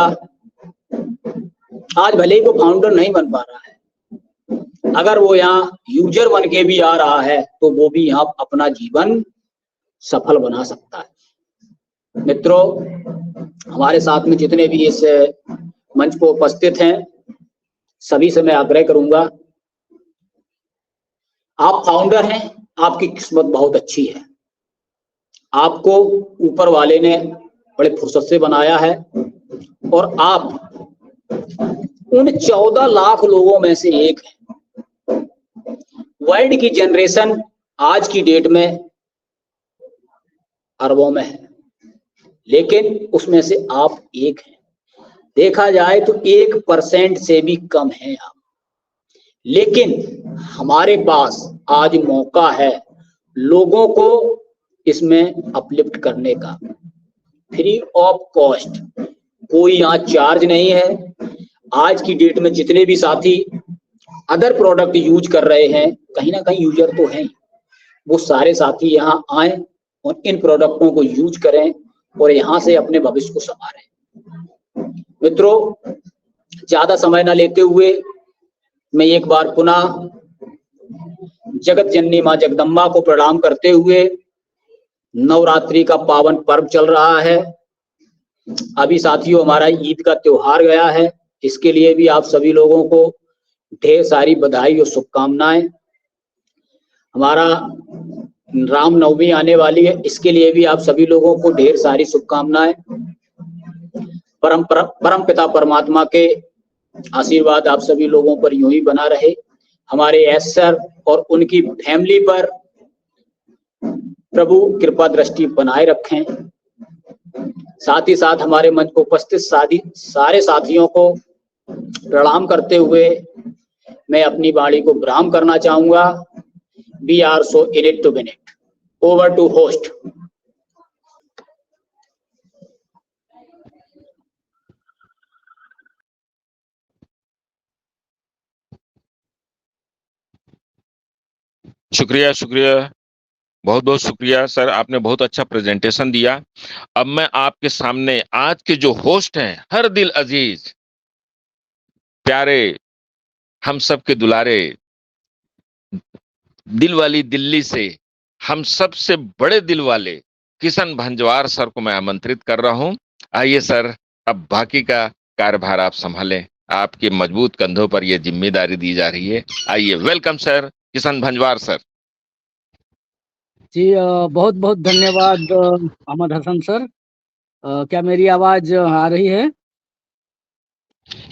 आज भले ही वो फाउंडर नहीं बन पा रहा है, अगर वो यहाँ यूजर बन के भी आ रहा है तो वो भी यहाँ अपना जीवन सफल बना सकता है। मित्रों, हमारे साथ में जितने भी इस मंच पर उपस्थित हैं, सभी से मैं आग्रह करूंगा, आप फाउंडर हैं, आपकी किस्मत बहुत अच्छी है, आपको ऊपर वाले ने बड़े फुर्सत से बनाया है और आप उन 14 लाख लोगों में से एक हैं। वर्ल्ड की जनरेशन आज की डेट में अरबों में है, लेकिन उसमें से आप एक हैं। देखा जाए तो 1% से भी कम हैं आप, लेकिन हमारे पास आज मौका है लोगों को इसमें अपलिफ्ट करने का, फ्री ऑफ कॉस्ट, कोई यहाँ चार्ज नहीं है। आज की डेट में जितने भी साथी अदर प्रोडक्ट यूज कर रहे हैं, कहीं ना कहीं यूजर तो हैं, वो सारे साथी यहाँ आए और इन प्रोडक्टों को यूज करें और यहाँ से अपने भविष्य को संवारें। मित्रों, ज्यादा समय ना लेते हुए मैं एक बार पुनः जगत जननी मां जगदम्बा को प्रणाम करते हुए, नवरात्रि का पावन पर्व चल रहा है, अभी साथियों हमारा ईद का त्योहार गया है, इसके लिए भी आप सभी लोगों को ढेर सारी बधाई और शुभकामनाएं। हमारा रामनवमी आने वाली है, इसके लिए भी आप सभी लोगों को ढेर सारी शुभकामनाएं। परम पिता परमात्मा के आशीर्वाद आप सभी लोगों पर यूं ही बना रहे, हमारे एस सर और उनकी फैमिली पर प्रभु कृपा दृष्टि बनाए रखें। साथ ही साथ हमारे मंच को उपस्थित सारे साथियों को प्रणाम करते हुए मैं अपनी वाणी को विराम करना चाहूंगा। We are so in it to win it. Over to host. शुक्रिया, शुक्रिया, बहुत बहुत शुक्रिया सर, आपने बहुत अच्छा प्रेजेंटेशन दिया। अब मैं आपके सामने आज के जो होस्ट हैं, हर दिल अजीज, प्यारे, हम सबके दुलारे, दिल वाली दिल्ली से हम सबसे बड़े दिल वाले किशन भंजवार सर को मैं आमंत्रित कर रहा हूं। आइए सर, अब बाकी का कार्यभार आप संभालें, आपके मजबूत कंधों पर यह जिम्मेदारी दी जा रही है। आइए, वेलकम सर, किशन भंजवार सर। जी बहुत बहुत धन्यवाद अहमद हसन सर। क्या मेरी आवाज आ रही है?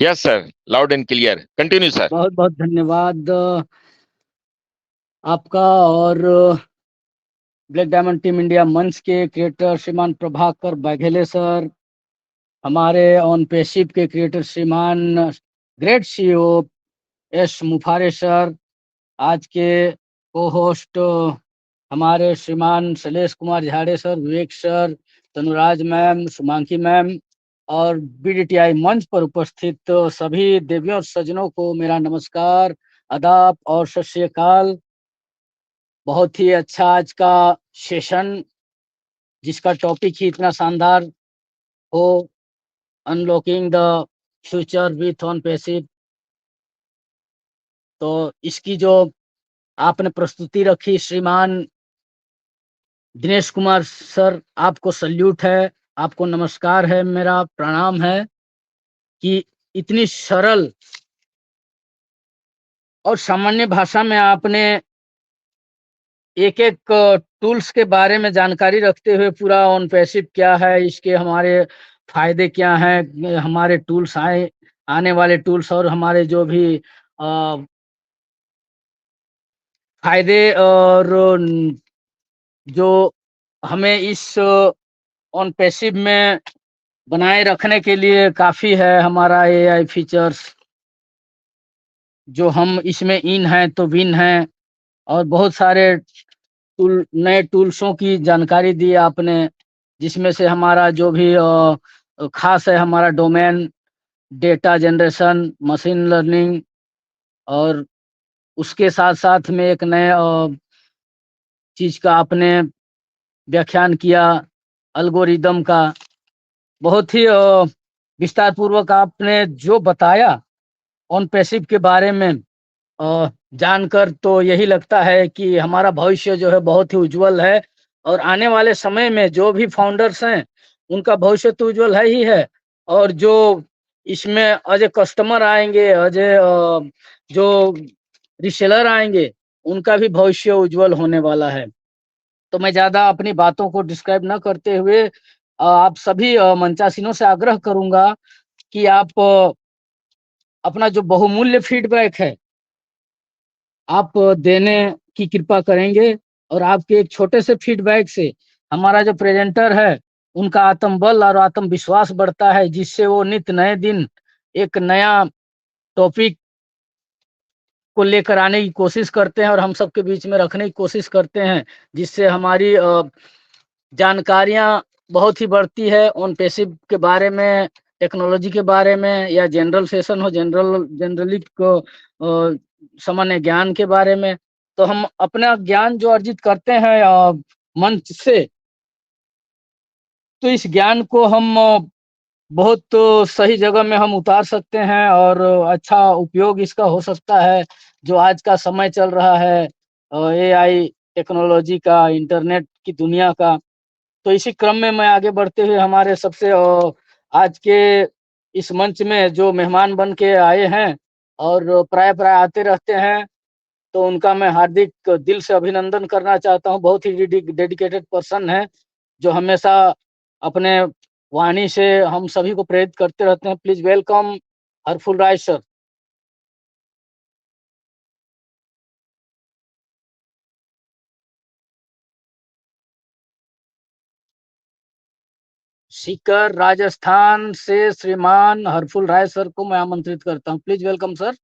Yes sir, loud and clear, continue sir. बहुत बहुत धन्यवाद आपका और ब्लैक डायमंड टीम इंडिया मंच के क्रिएटर श्रीमान प्रभाकर बाघेले सर, हमारे ऑन पैसिव के क्रिएटर श्रीमान ग्रेट सीईओ एस मुफारे सर, आज के को होस्ट हमारे श्रीमान शैलेश कुमार झाड़े सर, विवेक सर, तनुराज मैम, सुमांकी मैम और बीडीटीआई मंच पर उपस्थित सभी देवियों और सज्जनों को मेरा नमस्कार, आदाब और सत श्री अकाल। बहुत ही अच्छा आज का सेशन, जिसका टॉपिक ही इतना शानदार हो, unlocking the future with on passive. तो इसकी जो आपने प्रस्तुति रखी श्रीमान दिनेश कुमार सर, आपको सल्यूट है, आपको नमस्कार है, मेरा प्रणाम है कि इतनी सरल और सामान्य भाषा में आपने एक एक टूल्स के बारे में जानकारी रखते हुए पूरा ऑन पैसिव क्या है, इसके हमारे फायदे क्या हैं, हमारे टूल्स आने वाले टूल्स और हमारे जो भी फायदे और जो हमें इस ऑन पैसिव में बनाए रखने के लिए काफी है हमारा एआई फीचर्स, जो हम इसमें इन हैं तो विन हैं, और बहुत सारे नए टूल्सों की जानकारी दी आपने, जिसमें से हमारा जो भी खास है हमारा domain, data generation, machine learning, और उसके साथ साथ में एक नए चीज का आपने व्याख्यान किया, एल्गोरिदम का। बहुत ही विस्तार पूर्वक आपने जो बताया ऑन पैसिव के बारे में जानकर तो यही लगता है कि हमारा भविष्य जो है बहुत ही उज्जवल है, और आने वाले समय में जो भी फाउंडर्स हैं उनका भविष्य तो उज्जवल है ही है, और जो इसमें एज ए कस्टमर आएंगे, एज ए जो रिसेलर आएंगे, उनका भी भविष्य उज्जवल होने वाला है। तो मैं ज्यादा अपनी बातों को डिस्क्राइब न करते हुए आप सभी मंचासीनों से आग्रह करूंगा कि आप अपना जो बहुमूल्य फीडबैक है आप देने की कृपा करेंगे, और आपके एक छोटे से फीडबैक से हमारा जो प्रेजेंटर है उनका आत्मबल और आत्मविश्वास बढ़ता है, जिससे वो नित्य नए दिन एक नया टॉपिक को लेकर आने की कोशिश करते हैं और हम सबके बीच में रखने की कोशिश करते हैं, जिससे हमारी जानकारियां बहुत ही बढ़ती है ऑन पैसिव के बारे में, टेक्नोलॉजी के बारे में, या जनरल सेशन हो जनरली को सामान्य ज्ञान के बारे में। तो हम अपना ज्ञान जो अर्जित करते हैं मंच से, तो इस ज्ञान को हम बहुत सही जगह में हम उतार सकते हैं, और अच्छा उपयोग इसका हो सकता है जो आज का समय चल रहा है एआई टेक्नोलॉजी का, इंटरनेट की दुनिया का। तो इसी क्रम में मैं आगे बढ़ते हुए हमारे सबसे आज के इस मंच में जो मेहमान बन के आए हैं और प्राय आते रहते हैं, तो उनका मैं हार्दिक दिल से अभिनंदन करना चाहता हूं। बहुत ही डेडिकेटेड पर्सन है, जो हमेशा अपने वाणी से हम सभी को प्रेरित करते रहते हैं। Please welcome Harphul Rai sir. Sikar Rajasthan से श्रीमान हरफुल राय सर को मैं आमंत्रित करता हूं। Please welcome sir.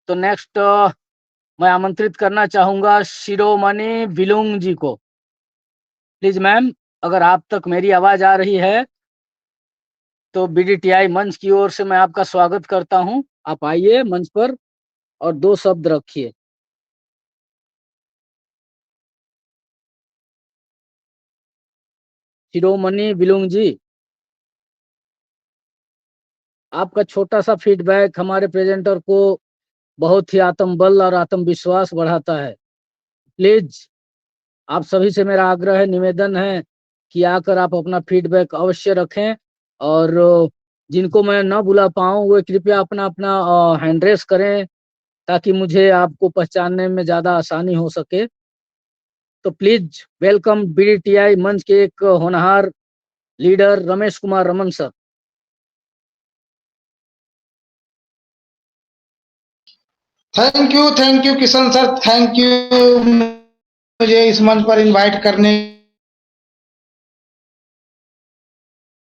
तो नेक्स्ट मैं आमंत्रित करना चाहूंगा शिरोमणि बिलुंग जी को। प्लीज मैम, अगर आप तक मेरी आवाज आ रही है तो बीडीटीआई मंच की ओर से मैं आपका स्वागत करता हूं। आप आइए मंच पर और 2 शब्द रखिए। शिरोमणि बिलुंग जी, आपका छोटा सा फीडबैक हमारे प्रेजेंटर को बहुत ही आत्मबल और आत्मविश्वास बढ़ाता है। प्लीज आप सभी से मेरा आग्रह है, निवेदन है कि आकर आप अपना फीडबैक अवश्य रखें, और जिनको मैं न बुला पाऊं वो कृपया अपना अपना हैंड रेस करें, ताकि मुझे आपको पहचानने में ज्यादा आसानी हो सके। तो प्लीज वेलकम बीडीटीआई मंच के एक होनहार leader Ramesh Kumar Raman sir. Thank you Kishan sir, thank you मुझे इस मंच पर इनवाइट करने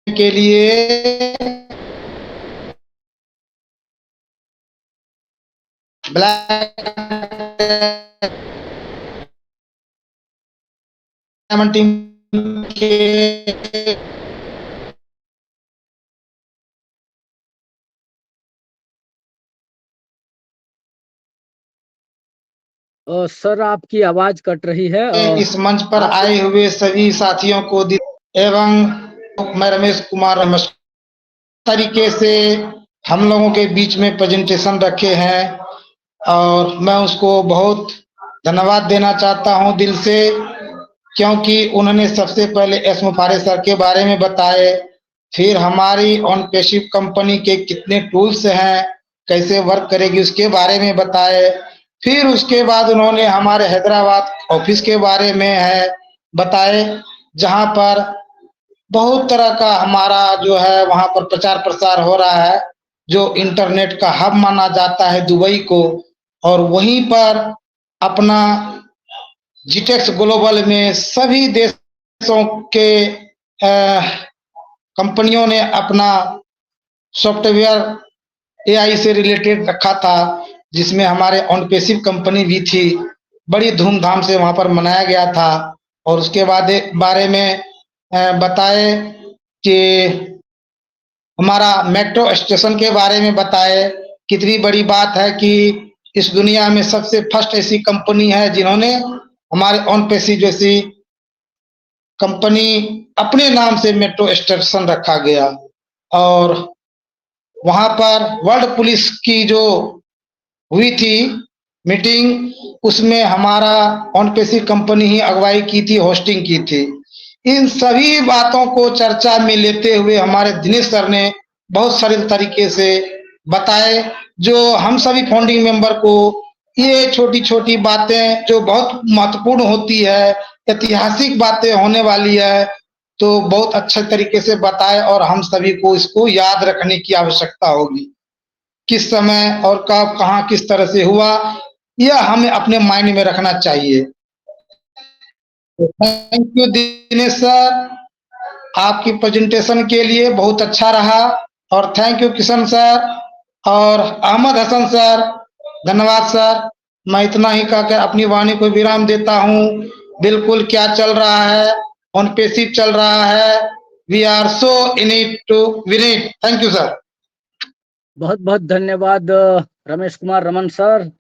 के लिए। ब्लैक डायमंड टीम के सर आपकी आवाज कट रही है। इस मंच पर आए हुए सभी साथियों को एवं मैं रमेश कुमार तरीके से हम लोगों के बीच में प्रेजेंटेशन रखे हैं, और मैं उसको बहुत धन्यवाद देना चाहता हूं दिल से, क्योंकि उन्होंने सबसे पहले एस मुफारे सर के बारे में बताए, फिर हमारी ऑन पैसिव कंपनी के कितने टूल्स हैं, कैसे वर्क करेगी उसके बारे में बताए, फिर उसके बाद उन्होंने हमारे हैदराबाद ऑफिस के बारे में है बताए, जहां पर बहुत तरह का हमारा जो है वहां पर प्रचार प्रसार हो रहा है, जो इंटरनेट का हब माना जाता है दुबई को। और वहीं पर अपना जीटेक्स ग्लोबल में सभी देशों के कंपनियों ने अपना सॉफ्टवेयर एआई से रिलेटेड रखा था, जिसमें हमारे ऑनपेसिव कंपनी भी थी। बड़ी धूमधाम से वहां पर मनाया गया था। और उसके बाद बारे में बताए कि हमारा मेट्रो स्टेशन के बारे में बताए। कितनी बड़ी बात है कि इस दुनिया में सबसे फर्स्ट ऐसी कंपनी है जिन्होंने हमारे ऑनपेसिव जैसी कंपनी अपने नाम से मेट्रो स्टेशन रखा गया। और वहां पर वर्ल्ड पुलिस की जो हुई थी मीटिंग, उसमें हमारा ऑनपेसिव कंपनी ही अगुवाई की थी, होस्टिंग की थी। इन सभी बातों को चर्चा में लेते हुए हमारे दिनेश सर ने बहुत सरल तरीके से बताए, जो हम सभी फाउंडिंग मेंबर को ये छोटी छोटी बातें जो बहुत महत्वपूर्ण होती है, ऐतिहासिक बातें होने वाली है, तो बहुत अच्छे तरीके से बताए। और हम सभी को इसको याद रखने की आवश्यकता होगी, किस समय और कब कहाँ किस तरह से हुआ, यह हमें अपने माइंड में रखना चाहिए। थैंक यू दिनेश सर, आपकी प्रेजेंटेशन के लिए बहुत अच्छा रहा। और थैंक यू किशन सर और अहमद हसन सर, धन्यवाद सर। मैं इतना ही कहकर अपनी वाणी को विराम देता हूँ। बिल्कुल क्या चल रहा है, ऑनपेसिव चल रहा है। We are so in it to win it. Thank you sir. बहुत बहुत धन्यवाद रमेश कुमार रमन सर,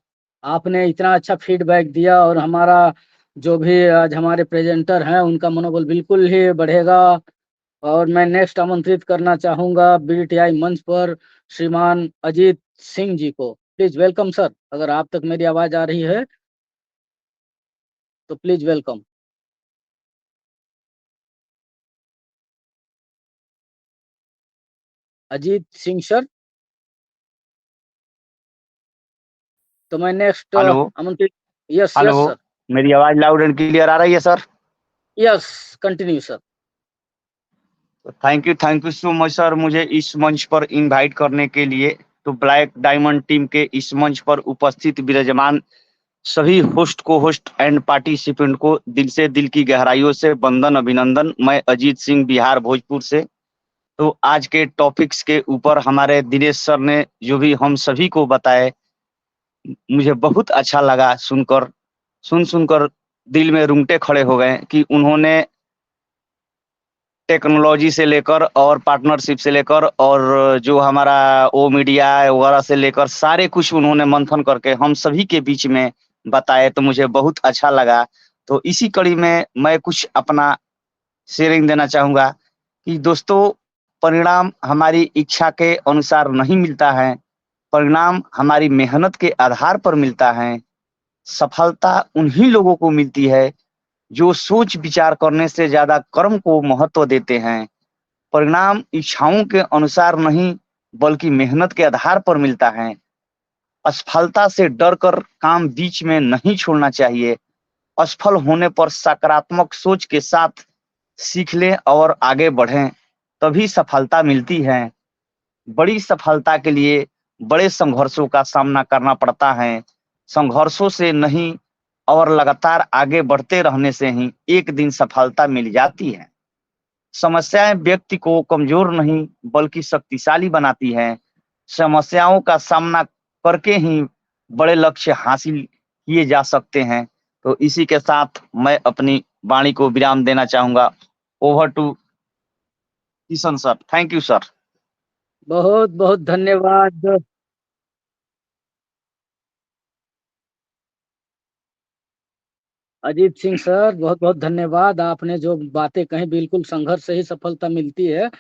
आपने इतना अच्छा फीडबैक दिया और हमारा जो भी आज हमारे प्रेजेंटर हैं उनका मनोबल बिल्कुल ही बढ़ेगा। और मैं नेक्स्ट आमंत्रित करना चाहूंगा बीटीआई मंच पर श्रीमान अजीत सिंह जी को। प्लीज वेलकम सर, अगर आप तक मेरी आवाज आ रही है तो please welcome. Ajit Singh sir, तो मैं नेक्स्ट हेलो आमंत्रित। यस हेलो, यस सर, मेरी आवाज लाउड एंड क्लियर आ रही है sir? Yes continue sir. Thank you so much sir, मुझे इस मंच पर इनवाइट करने के लिए। तो ब्लैक डायमंड टीम के इस मंच पर उपस्थित विराजमान सभी होस्ट को होस्ट एंड पार्टिसिपेंट को दिल से, दिल की गहराइयों से वंदन, अभिनंदन। मैं अजीत सिंह, बिहार भोजपुर से। तो आज के टॉपिक्स के ऊपर हमारे दिनेश सर ने जो भी हम सभी को बताए, मुझे बहुत अच्छा लगा सुनकर। सुनकर दिल में रूंगटे खड़े हो गए कि उन्होंने टेक्नोलॉजी से लेकर और पार्टनरशिप से लेकर और जो हमारा ओ मीडिया वगैरह से लेकर सारे कुछ उन्होंने मंथन करके हम सभी के बीच में बताए, तो मुझे बहुत अच्छा लगा। तो इसी कड़ी में मैं कुछ अपना शेयरिंग देना चाहूंगा कि दोस्तों, परिणाम हमारी इच्छा के अनुसार नहीं मिलता है, परिणाम हमारी मेहनत के आधार पर मिलता है। सफलता उन्हीं लोगों को मिलती है जो सोच विचार करने से ज्यादा कर्म को महत्व देते हैं। परिणाम इच्छाओं के अनुसार नहीं बल्कि मेहनत के आधार पर मिलता है। असफलता से डरकर काम बीच में नहीं छोड़ना चाहिए। असफल होने पर सकारात्मक सोच के साथ सीख लें और आगे बढ़ें, तभी सफलता मिलती है। बड़ी सफलता के लिए बड़े संघर्षों का सामना करना पड़ता है। संघर्षों से नहीं और लगातार आगे बढ़ते रहने से ही एक दिन सफलता मिल जाती है। समस्याएं व्यक्ति को कमजोर नहीं बल्कि शक्तिशाली बनाती हैं। समस्याओं का सामना करके ही बड़े लक्ष्य हासिल किए जा सकते हैं। तो इसी के साथ मैं अपनी वाणी को विराम देना चाहूंगा। Over to Kishan sir. Thank you sir. बहुत बहुत धन्यवाद अजीत सिंह सर, बहुत बहुत धन्यवाद। आपने जो बातें कही, बिल्कुल संघर्ष से ही सफलता मिलती है।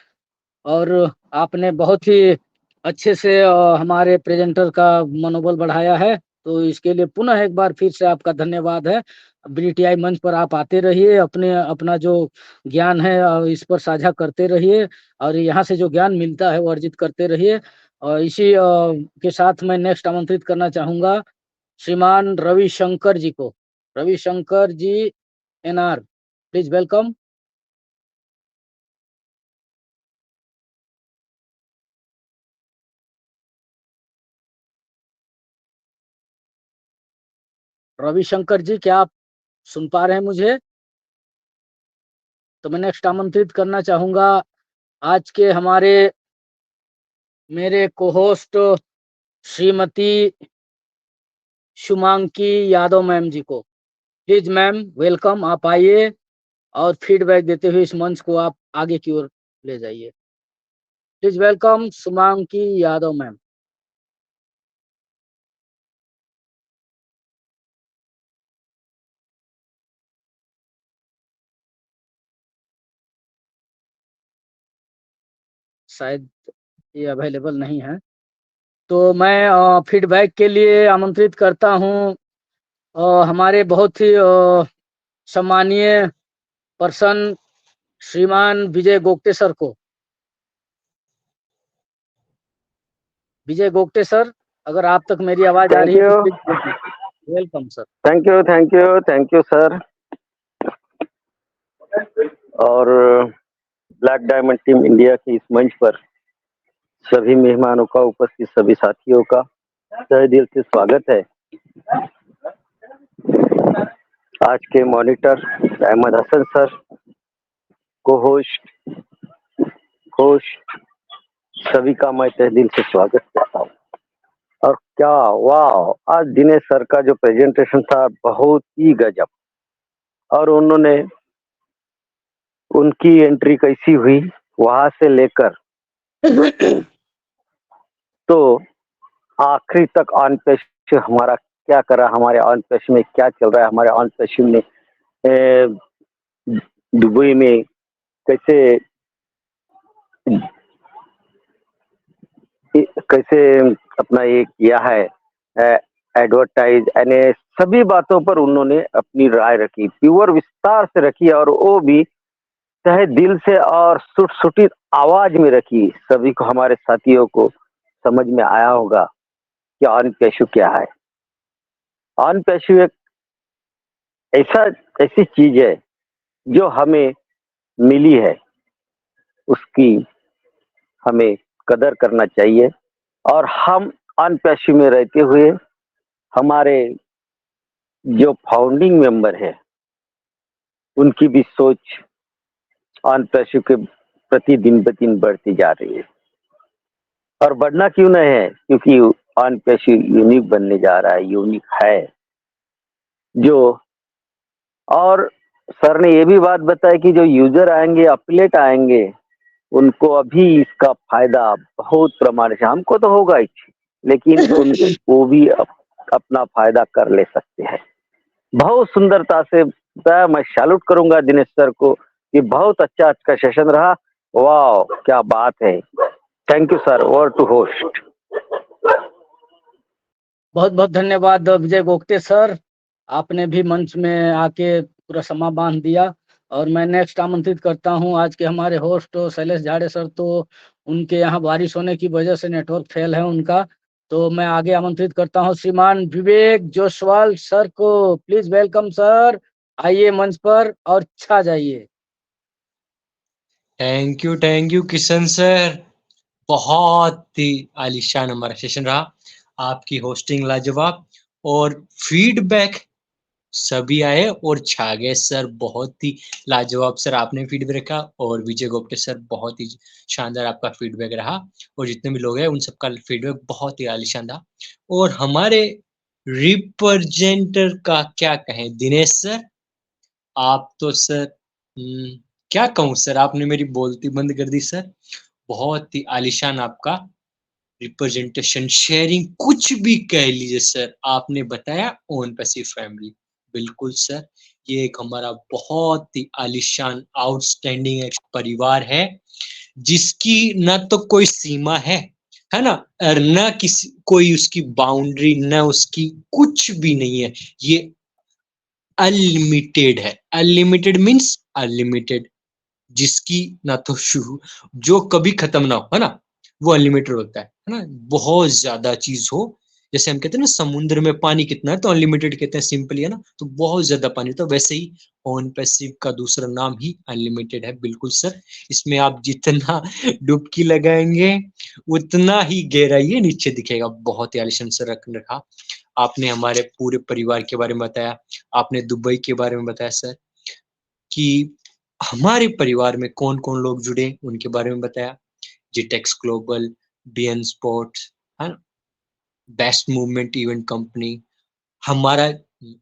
और आपने बहुत ही अच्छे से हमारे प्रेजेंटर का मनोबल बढ़ाया है, तो इसके लिए पुनः एक बार फिर से आपका धन्यवाद है। बीटीआई मंच पर आप आते रहिए, अपने अपना जो ज्ञान है इस पर साझा करते रहिए, और यहाँ से जो ज्ञान मिलता है वो अर्जित करते रहिए। और इसी के साथ मैं नेक्स्ट आमंत्रित करना चाहूंगा श्रीमान रविशंकर जी को। रविशंकर जी एनआर, प्लीज वेलकम। रविशंकर जी, क्या आप सुन पा रहे हैं मुझे? तो मैं नेक्स्ट आमंत्रित करना चाहूंगा आज के हमारे मेरे को-होस्ट श्रीमती शुमांकी यादव मैम जी को। प्लीज मैम, वेलकम, आप आइए और फीडबैक देते हुए इस मंच को आप आगे की ओर ले जाइए। Please welcome Shumanki Yadav ma'am. शायद ये अवेलेबल नहीं है, तो मैं फीडबैक के लिए आमंत्रित करता हूं हमारे बहुत ही सम्मानीय पर्सन श्रीमान विजय गोगटे सर को। विजय गोगटे सर, अगर आप तक मेरी आवाज आ रही है तो please welcome sir. Thank you sir. और ब्लैक डायमंड टीम इंडिया की इस मंच पर सभी मेहमानों का, उपस्थित सभी साथियों का तहे दिल से स्वागत है। आज के monitor Ahmed Hasan sir, host सभी का मैं तहे दिल से स्वागत करता हूँ। और क्या वाह, आज दिनेश सर का जो प्रेजेंटेशन था बहुत ही गजब। और उन्होंने उनकी एंट्री कैसी हुई वहां से लेकर तो आखिरी तक ऑन पेश हमारा क्या करा, हमारे ऑन पेश में क्या चल रहा है, हमारे ऑन पेश में दुबई में कैसे अपना ये किया है एडवर्टाइज, यानी सभी बातों पर उन्होंने अपनी राय रखी, प्योर विस्तार से रखी और वो भी तहे दिल से और सुट आवाज में रखी। सभी को, हमारे साथियों को समझ में आया होगा कि ऑन पेशु क्या है। ऑन पेशु एक ऐसी चीज है जो हमें मिली है, उसकी हमें कदर करना चाहिए। और हम ऑन पेशु में रहते हुए हमारे जो फाउंडिंग मेंबर है उनकी भी सोच ऑन पेशु के प्रति दिन ब दिन बढ़ती जा रही है। और बढ़ना क्यों नहीं है, क्योंकि ऑन पेशु यूनिक बनने जा रहा है, यूनिक है जो। और सर ने ये भी बात बताई कि जो यूजर आएंगे, अपलेट आएंगे, उनको अभी इसका फायदा बहुत प्रमाण से, हमको तो होगा ही, लेकिन वो भी अपना फायदा कर ले सकते हैं। बहुत सुंदरता से मैं सैल्यूट करूंगा दिनेश सर को कि बहुत अच्छा आज का सेशन रहा। वाह, क्या बात है। Thank you sir. Over to host. बहुत बहुत धन्यवाद विजय गोगटे सर, आपने भी मंच में आके पूरा समा बांध दिया। और मैं नेक्स्ट आमंत्रित करता हूं आज के हमारे होस्ट शैलेश झाड़े सर, तो उनके यहाँ बारिश होने की वजह से नेटवर्क फेल है उनका, तो मैं आगे आमंत्रित करता हूं श्रीमान विवेक जोशवाल सर को। प्लीज वेलकम सर, आइए मंच पर और छा जाइए। थैंक यू किशन सर, बहुत ही आलीशान हमारा सेशन रहा, आपकी होस्टिंग लाजवाब और फीडबैक सभी आए और छा गए सर, बहुत ही लाजवाब सर आपने फीडबैक रखा। और विजय गोगटे सर, बहुत ही शानदार आपका फीडबैक रहा, और जितने भी लोग हैं उन सबका फीडबैक बहुत ही आलीशान था। और हमारे रिप्रेजेंटर का क्या कहें, दिनेश सर, आप तो सर क्या कहूँ सर, आपने मेरी बोलती बंद कर दी सर। बहुत ही आलीशान आपका रिप्रेजेंटेशन, शेयरिंग, कुछ भी कह लीजिए सर, आपने बताया ओन पैसिव फैमिली। बिल्कुल सर, ये एक हमारा बहुत ही आलीशान आउटस्टैंडिंग एक परिवार है जिसकी न तो कोई सीमा है ना, और न किसी कोई उसकी बाउंड्री, न उसकी कुछ भी नहीं है। ये अनलिमिटेड है। अनलिमिटेड मीन्स अनलिमिटेड, जिसकी ना तो शुरू, जो कभी खत्म ना हो, है ना, वो अनलिमिटेड होता है ना। बहुत ज्यादा चीज हो, जैसे हम कहते हैं ना समुद्र में पानी कितना है तो अनलिमिटेड कहते हैं सिंपली, है ना, तो बहुत ज्यादा पानी, तो वैसे ही ऑन पैसिव का दूसरा नाम ही अनलिमिटेड है। बिल्कुल सर, इसमें आप जितना डुबकी लगाएंगे उतना ही गहराई नीचे दिखेगा। बहुत ही आलिशान सर रखा आपने हमारे पूरे परिवार के बारे में बताया, आपने दुबई के बारे में बताया सर, कि हमारे परिवार में कौन-कौन लोग जुड़े, उनके बारे में बताया। जिटेक्स ग्लोबल, बीएन स्पोर्ट्स, है ना? बेस्ट मूवमेंट इवेंट कंपनी, हमारा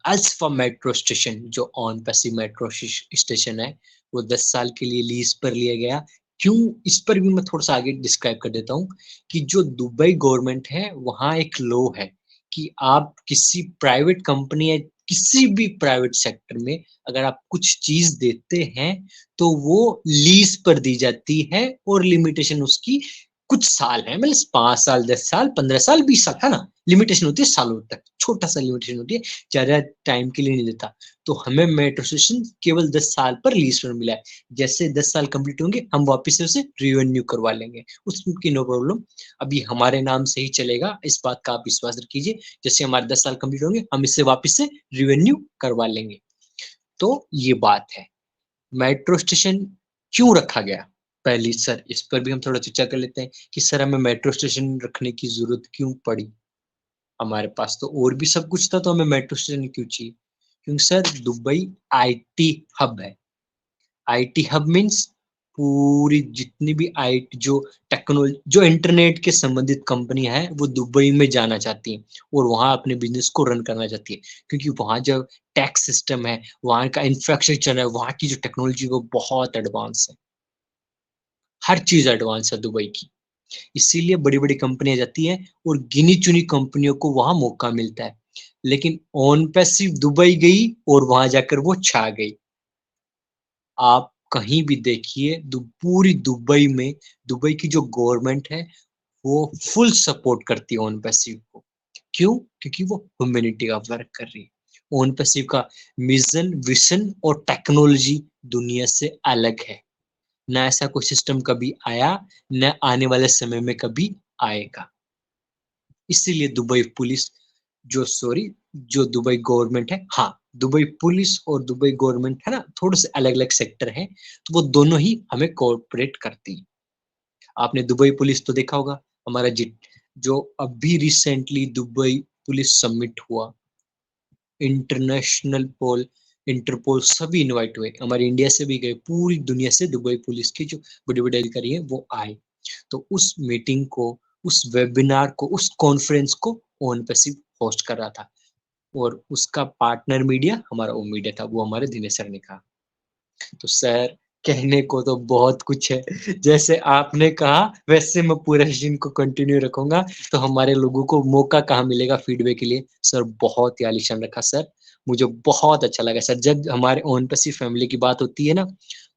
अल्फा मेट्रो स्टेशन जो ऑन पैसिव मेट्रो स्टेशन है, वो 10 साल के लिए लीज पर लिया गया। क्यों? इस पर भी मैं थोड़ा-सा आगे डिस्क्राइब कर देता हूँ कि जो दुबई गवर्नमेंट है, वहाँ एक लॉ है कि आप किसी प्राइवेट कंपनी या किसी भी प्राइवेट सेक्टर में अगर आप कुछ चीज़ देते हैं, तो वो लीज़ पर दी जाती है और लिमिटेशन उसकी कुछ साल है, मतलब 5 साल, 10 साल, 15 साल, 20 साल, है ना? लिमिटेशन होती है सालों तक, छोटा-सा लिमिटेशन होती है, ज़्यादा टाइम के लिए नहीं देता। तो हमें मेट्रो स्टेशन केवल 10 साल पर लीज़ पर मिला है। जैसे 10 साल कंप्लीट होंगे, हम वापस से उसे रिन्यू करवा लेंगे, उसकी नो प्रॉब्लम। अभी हमारे नाम से ही चलेगा, इस बात का आप विश्वास रखिए। जैसे हमारे 10 साल कंप्लीट होंगे, हम इसे वापस से रिन्यू करवा लेंगे। तो ये बात है। मेट्रो स्टेशन क्यों रखा गया? पहली सर इस पर भी हम थोड़ा चर्चा कर लेते हैं कि सर हमें मेट्रो स्टेशन रखने की ज़रूरत क्यों पड़ी? हमारे पास तो और भी सब कुछ था, तो हमें मेट्रो स्टेशन क्यों चाहिए? क्योंकि सर दुबई आईटी हब है। आईटी हब मीन्स पूरी जितनी भी आईटी जो इंटरनेट के संबंधित कंपनियां हैं, वो दुबई में जाना चाहती हैं और वहां अपने बिजनेस को रन करना चाहती है, क्योंकि वहां जो टैक्स सिस्टम है, वहां का इंफ्रास्ट्रक्चर है, वहां की जो टेक्नोलॉजी वो बहुत एडवांस है। हर चीज एडवांस है दुबई की। इसीलिए बड़ी-बड़ी कंपनियां जाती हैं और गिनी-चुनी कंपनियों को वहां मौका मिलता है। लेकिन ऑन पैसिव दुबई गई और वहां जाकर वो छा गई। आप कहीं भी देखिए पूरी दुबई में दुबई की जो गवर्नमेंट है, वो फुल सपोर्ट करती है ओन पैसिव को। क्यों? क्योंकि वो ह्यूमैनिटी का वर्क कर रही है। ओन पैसिव का मिशन, विजन और टेक्नोलॉजी दुनिया से अलग है। ना ऐसा कोई सिस्टम कभी आया, न आने वाले समय में कभी आएगा। इसीलिए दुबई पुलिस जो दुबई गवर्नमेंट है, हाँ, दुबई पुलिस और दुबई गवर्नमेंट है ना, थोड़े से अलग-अलग सेक्टर हैं, तो वो दोनों ही हमें कोऑपरेट करती हैं। आपने दुबई पुलिस तो देखा होगा, हमारा जो अभी रिसेंटली दुबई पुलिस समिट हुआ, इंटरनेशनल इंटरपोल सभी इनवाइट हुए, हमारे इंडिया से भी गए, पूरी दुनिया से दुबई पुलिस के जो बड़े-बड़े अधिकारी हैं वो आए। तो उस मीटिंग को, उस वेबिनार को, उस कॉन्फ्रेंस को ओन पैसिव होस्ट कर रहा था और उसका पार्टनर मीडिया हमारा ओ मीडिया था, वो हमारे दिनेश सर ने कहा। तो सर कहने को तो बहुत कुछ है, जैसे आपने कहा वैसे मैं पूरे सेशन को कंटिन्यू रखूंगा, तो हमारे लोगों को मौका कहाँ मिलेगा फीडबैक के लिए। सर बहुत ही आलीशान रखा सर, मुझे बहुत अच्छा लगा सर। जब हमारे ओन पैसिव फैमिली की बात होती है ना,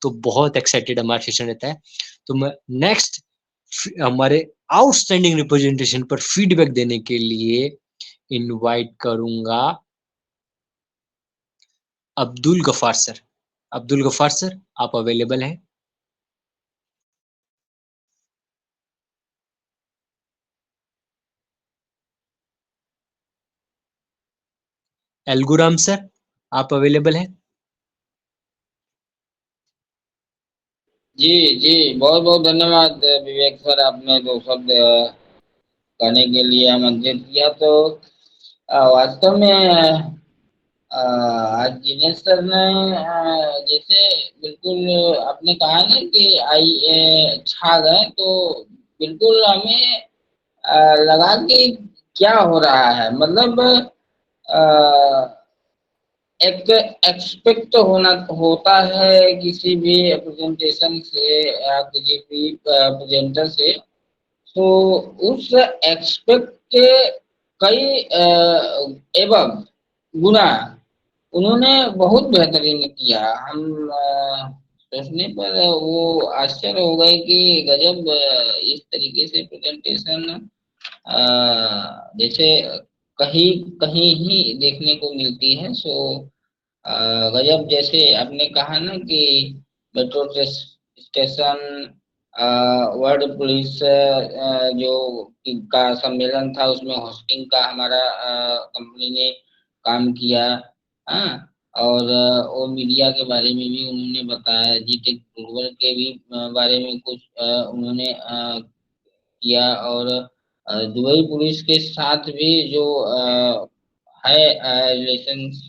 तो बहुत एक्साइटेड हमारा सेशन रहता है। तो मैं नेक्स्ट हमारे आउटस्टैंडिंग रिप्रेजेंटेशन पर फीडबैक देने के लिए इनवाइट करूंगा अब्दुल गफार सर। अब्दुल गफार सर, आप अवेलेबल हैं? एल्गुराम सर, आप अवेलेबल हैं? जी जी, बहुत बहुत धन्यवाद विवेक सर, आपने दो शब्द कहने के लिए आमंत्रित किया। तो वास्तव में आज दिनेश सर ने जैसे बिल्कुल आपने कहा ना कि छा गए, तो बिल्कुल हमें लगा कि क्या हो रहा है। मतलब एक एक्सपेक्ट होता है किसी भी प्रेजेंटेशन से या किसी भी प्रेजेंटर से, तो उस एक्सपेक्ट के कई एवं गुना उन्होंने बहुत बेहतरीन किया। हम सोचने पर वो आश्चर्य हो गए कि गजब, इस तरीके से प्रेजेंटेशन जैसे कहीं कहीं ही देखने को मिलती है। सो गजब, जैसे आपने कहा ना कि मेट्रो स्टेशन, वर्ल्ड पुलिस जो का सम्मेलन था, उसमें होस्टिंग का हमारा कंपनी ने काम किया। हाँ, और वो मीडिया के बारे में भी उन्होंने बताया, जीटेक ग्लोबल के भी बारे में कुछ उन्होंने किया। और दुबई पुलिस के साथ भी जो है रिलेशंस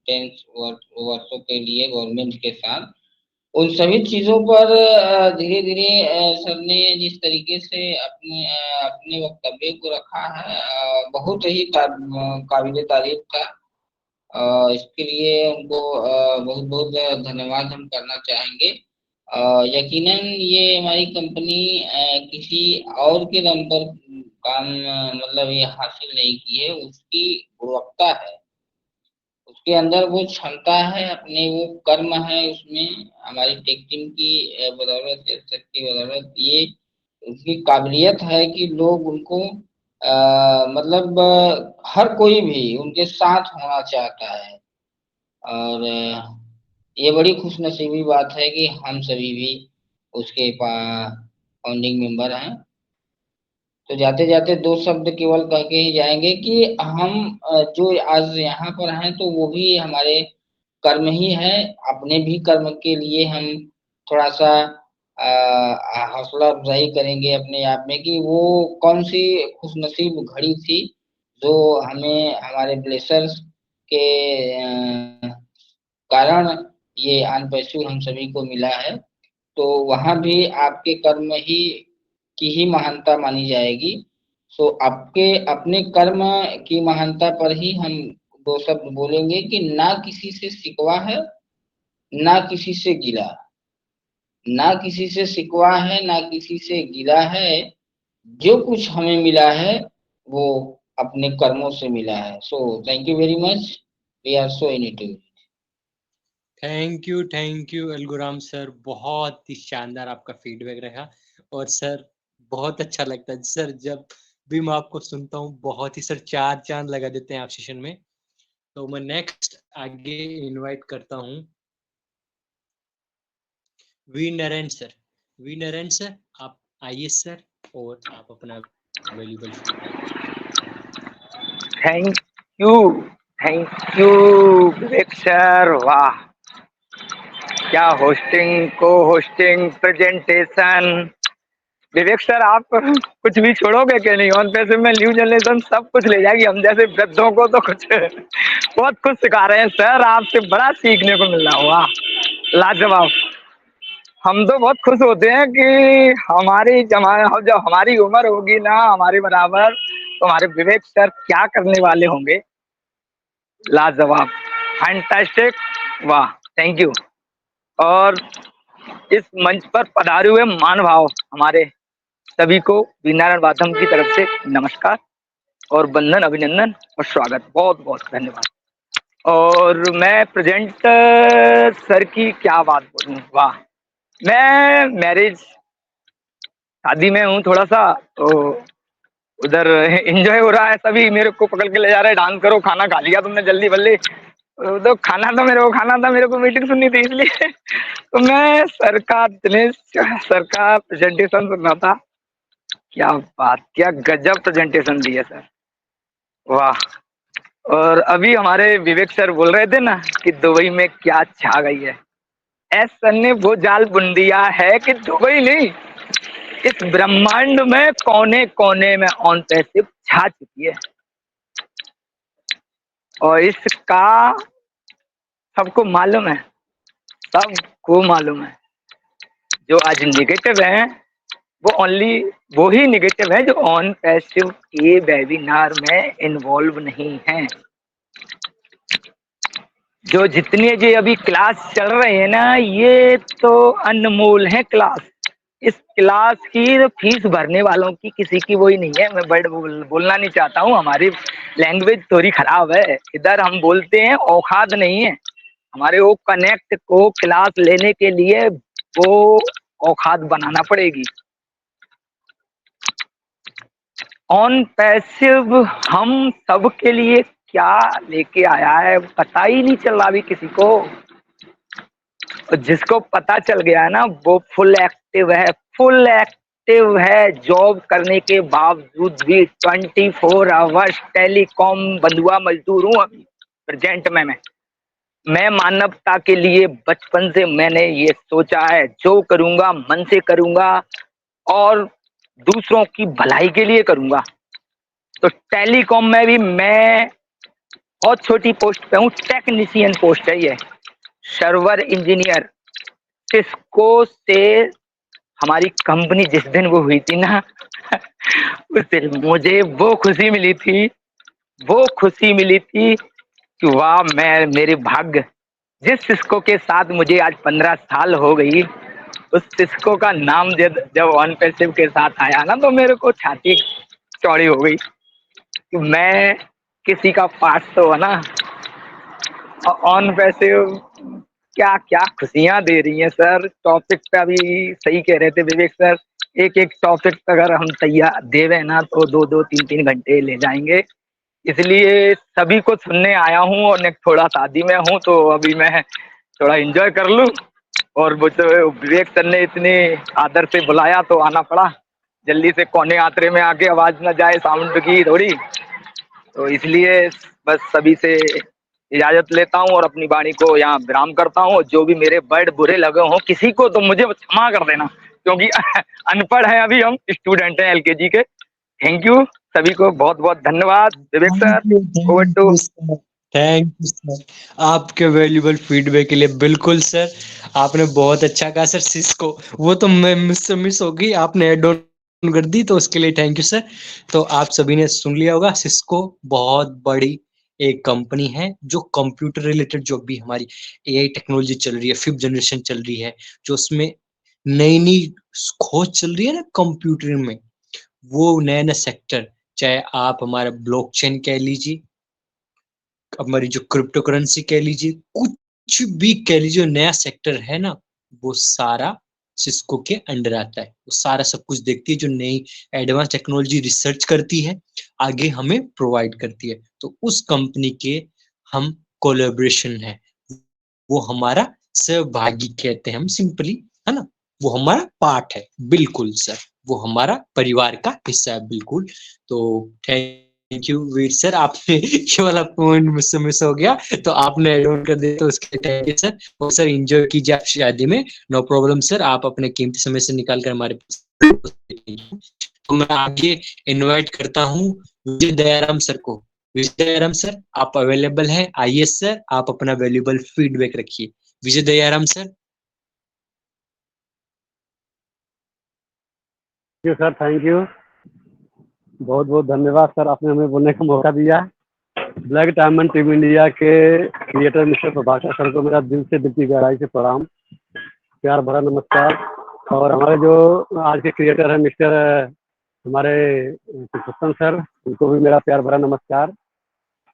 10 वर्षों के लिए गवर्नमेंट के साथ, उन सभी चीजों पर धीरे धीरे सर ने जिस तरीके से अपने वक्तव्य को रखा है, बहुत ही काबिले तारीफ था। इसके लिए उनको बहुत बहुत धन्यवाद हम करना चाहेंगे। यकीनन ये हमारी कंपनी किसी और के दम पर काम मतलब ये हासिल नहीं की है, उसकी गुणवत्ता है, उसके अंदर वो क्षमता है, अपने वो कर्म है, उसमें हमारी टेक टीम की बदौलत या सर की बदौलत ये उसकी काबिलियत है कि लोग उनको मतलब हर कोई भी उनके साथ होना चाहता है। और ये बड़ी खुशनसीबी बात है कि हम सभी भी उसके फाउंडिंग मेंबर हैं। तो जाते जाते दो शब्द केवल कह के ही जाएंगे कि हम जो आज यहाँ पर हैं तो वो भी हमारे कर्म ही है। अपने भी कर्म के लिए हम थोड़ा सा हौसला अफजाई करेंगे अपने आप में कि वो कौन सी खुशनसीब घड़ी थी जो हमें हमारे ब्लेसर्स के कारण ये अनपैसू हम सभी को मिला है। तो वहां भी आपके कर्म ही की ही महानता मानी जाएगी। सो आपके अपने कर्म की महानता पर ही हम दो शब्द बोलेंगे कि ना किसी से शिकवा है, ना किसी से गिला, ना किसी से शिकवा है, ना किसी से गिला है। जो कुछ हमें मिला है वो अपने कर्मों से मिला है। So thank you very much, we are so in it. Thank you Alguram sir, बहुत ही शानदार आपका फीडबैक रहा। और सर बहुत अच्छा लगता है सर, जब भी मैं आपको सुनता हूँ बहुत ही सर चार चांद लगा देते हैं आप सेशन में। तो मैं नेक्स्ट आगे इनवाइट करता हूँ V Narendra sir. V Narendra sir आप आइए सर, और आप अपना valuable thank you Vivek sir. वाह, क्या होस्टिंग, को होस्टिंग, प्रेजेंटेशन। विवेक सर आप कुछ भी छोड़ोगे कि नहीं? ऑन पैसे में न्यू जनरेशन सब कुछ ले जाएगी, हम जैसे वृद्धों को तो कुछ बहुत कुछ सिखा रहे हैं सर, आपसे बड़ा सीखने को मिल रहा। वाह, लाजवाब। हम तो बहुत खुश होते हैं कि हमारी जब हमारी उम्र होगी ना हमारे बराबर, तो हमारे विवेक सर क्या करने वाले होंगे। लाजवाब, फैंटास्टिक, वाह, थैंक यू। और इस मंच पर पधारे हुए महानुभाव हमारे सभी को वीनारायण वादम की तरफ से नमस्कार और वंदन, अभिनंदन और स्वागत, बहुत बहुत धन्यवाद। और मैं प्रेजेंटर सर की क्या बात बोलूं। वाह, मैं मैरिज शादी में हूँ थोड़ा सा, तो उधर एंजॉय हो रहा है, सभी मेरे को पकड़ के ले जा रहे हैं, डांस करो, खाना खा लिया तुमने जल्दी बल्ली। तो खाना था मेरे को मीटिंग सुननी थी इसलिए तो मैं सर का दिनेश सर का प्रेजेंटेशन सुन रहा था। क्या बात, क्या गजब प्रेजेंटेशन दी है सर, वाह। और अभी हमारे विवेक सर बोल रहे थे ना कि दुबई में क्या छा गई है। एस सर ने वो जाल बुन दिया है कि दुबई नहीं, इस ब्रह्मांड में कोने कोने में ऑन पैसिव छा चुकी है। और इसका सबको मालूम है, सबको मालूम है। जो आज निगेटिव है वो ही निगेटिव है जो ऑन पैसिव के वेबिनार में इन्वॉल्व नहीं है। जो जितने ये अभी क्लास चल रहे हैं ना, ये तो अनमोल है क्लास। इस क्लास की फीस भरने वालों की किसी की वही नहीं है। मैं वर्ड बोलना नहीं चाहता हूँ, हमारी लैंग्वेज थोड़ी खराब है, इधर हम बोलते हैं औकात नहीं है हमारे। वो कनेक्ट को क्लास लेने के लिए वो औकात बनाना पड़ेगी। ऑन पैसिव हम सब के लिए क्या लेके आया है पता ही नहीं चल रहा अभी किसी को। और जिसको पता चल गया है ना वो फुल एक्टिव है। जॉब करने के बावजूद भी 24 आवर्स टेलीकॉम बंधुआ मजदूर हूँ अभी प्रेजेंट में। मैं मानवता के लिए बचपन से मैंने ये सोचा है, जो करूंगा मन से करूंगा और दूसरों की भलाई के लिए करूंगा। तो टेलीकॉम में भी मैं बहुत छोटी पोस्ट पे हूँ, टेक्नीशियन पोस्ट है ये, सर्वर इंजीनियर। सिस्को से हमारी कंपनी जिस दिन वो हुई थी ना उस दिन मुझे वो खुशी मिली थी कि वाह, मैं मेरे भाग्य, जिस सिस्को के साथ मुझे आज 15 साल हो गई, उस सिस्को का नाम जब ऑन पैसिव के साथ आया ना, तो मेरे को छाती चौड़ी हो गई कि मैं किसी का पार्ट तो है ना। ऑन पैसिव क्या क्या खुशियां दे रही हैं सर। टॉपिक पे अभी सही कह रहे थे विवेक सर, एक एक टॉपिक अगर हम तैयार देवे ना तो 2-2 3-3 घंटे ले जाएंगे। इसलिए सभी को सुनने आया हूँ, और थोड़ा शादी में हूँ तो अभी मैं थोड़ा एंजॉय कर लूँ। और वो तो विवेक सर ने इतने आदर से बुलाया तो आना पड़ा, जल्दी से कोने आतरे में आके आवाज ना जाए साउंड की थोड़ी, तो इसलिए बस सभी से इजाजत लेता हूँ और अपनी वाणी को यहाँ विराम करता हूँ। जो भी मेरे वर्ड बुरे लगे हों किसी को तो मुझे क्षमा कर देना, क्योंकि अनपढ़ है, अभी हम स्टूडेंट हैं एलकेजी के। थैंक यू सभी को, बहुत बहुत धन्यवाद। Vivek sir, over to. Thank you sir आपके वैल्यूबल फीडबैक के लिए। बिल्कुल सर, आपने बहुत अच्छा कहा सर। सिस्को वो तो मैं मुझसे मिस हो गई, आपने ऐड ऑन कर दी, तो उसके लिए थैंक यू सर। तो आप सभी ने सुन लिया होगा, सिस्को बहुत बड़ी एक कंपनी है जो कंप्यूटर रिलेटेड, जो भी हमारी एआई टेक्नोलॉजी चल रही है, 5th जनरेशन चल रही है, जो उसमें नई नई खोज चल रही है ना कंप्यूटर में, वो नया नया सेक्टर, चाहे आप हमारा ब्लॉकचेन कह लीजिए, हमारी जो क्रिप्टो करेंसी कह लीजिए, कुछ भी कह लीजिए, नया सेक्टर है ना, वो सारा सिस्को के अंडर आता है। वो सारा सब कुछ देखती है, जो नई एडवांस टेक्नोलॉजी रिसर्च करती है, आगे हमें प्रोवाइड करती है। तो उस कंपनी के हम कोलैबोरेशन है, वो हमारा सहभागी कहते हैं हम सिंपली, है ना, वो हमारा पार्ट है। बिल्कुल सर, वो हमारा परिवार का हिस्सा है, बिल्कुल। तो थैंक यू वीर सर, आपने ये वाला पॉइंट मुझसे मिस हो गया, तो आपने ऐड ऑन कर दिया, तो उसके लिए थैंक यू सर। और सर एंजॉय कीजिए आप शादी में, नो प्रॉब्लम सर, आप अपने कीमती समय से निकाल कर हमारे तो मैं आगे इनवाइट करता हूँ विजय दयाराम सर को। विजय दयाराम सर, आप अवेलेबल हैं? आइए सर, आप अपना वैल्यूबल फीडबैक रखिए। Vijay Dayaram sir. Sir thank you, बहुत बहुत धन्यवाद सर, आपने हमें बोलने का मौका दिया। ब्लैक डायमंड टीम इंडिया के क्रिएटर मिस्टर प्रभाकर सर को मेरा दिल की गहराई से प्रणाम, प्यार भरा नमस्कार। और हमारे जो आज के क्रिएटर हैं मिस्टर हमारे पुरुषोत्तम सर, उनको भी मेरा प्यार भरा नमस्कार।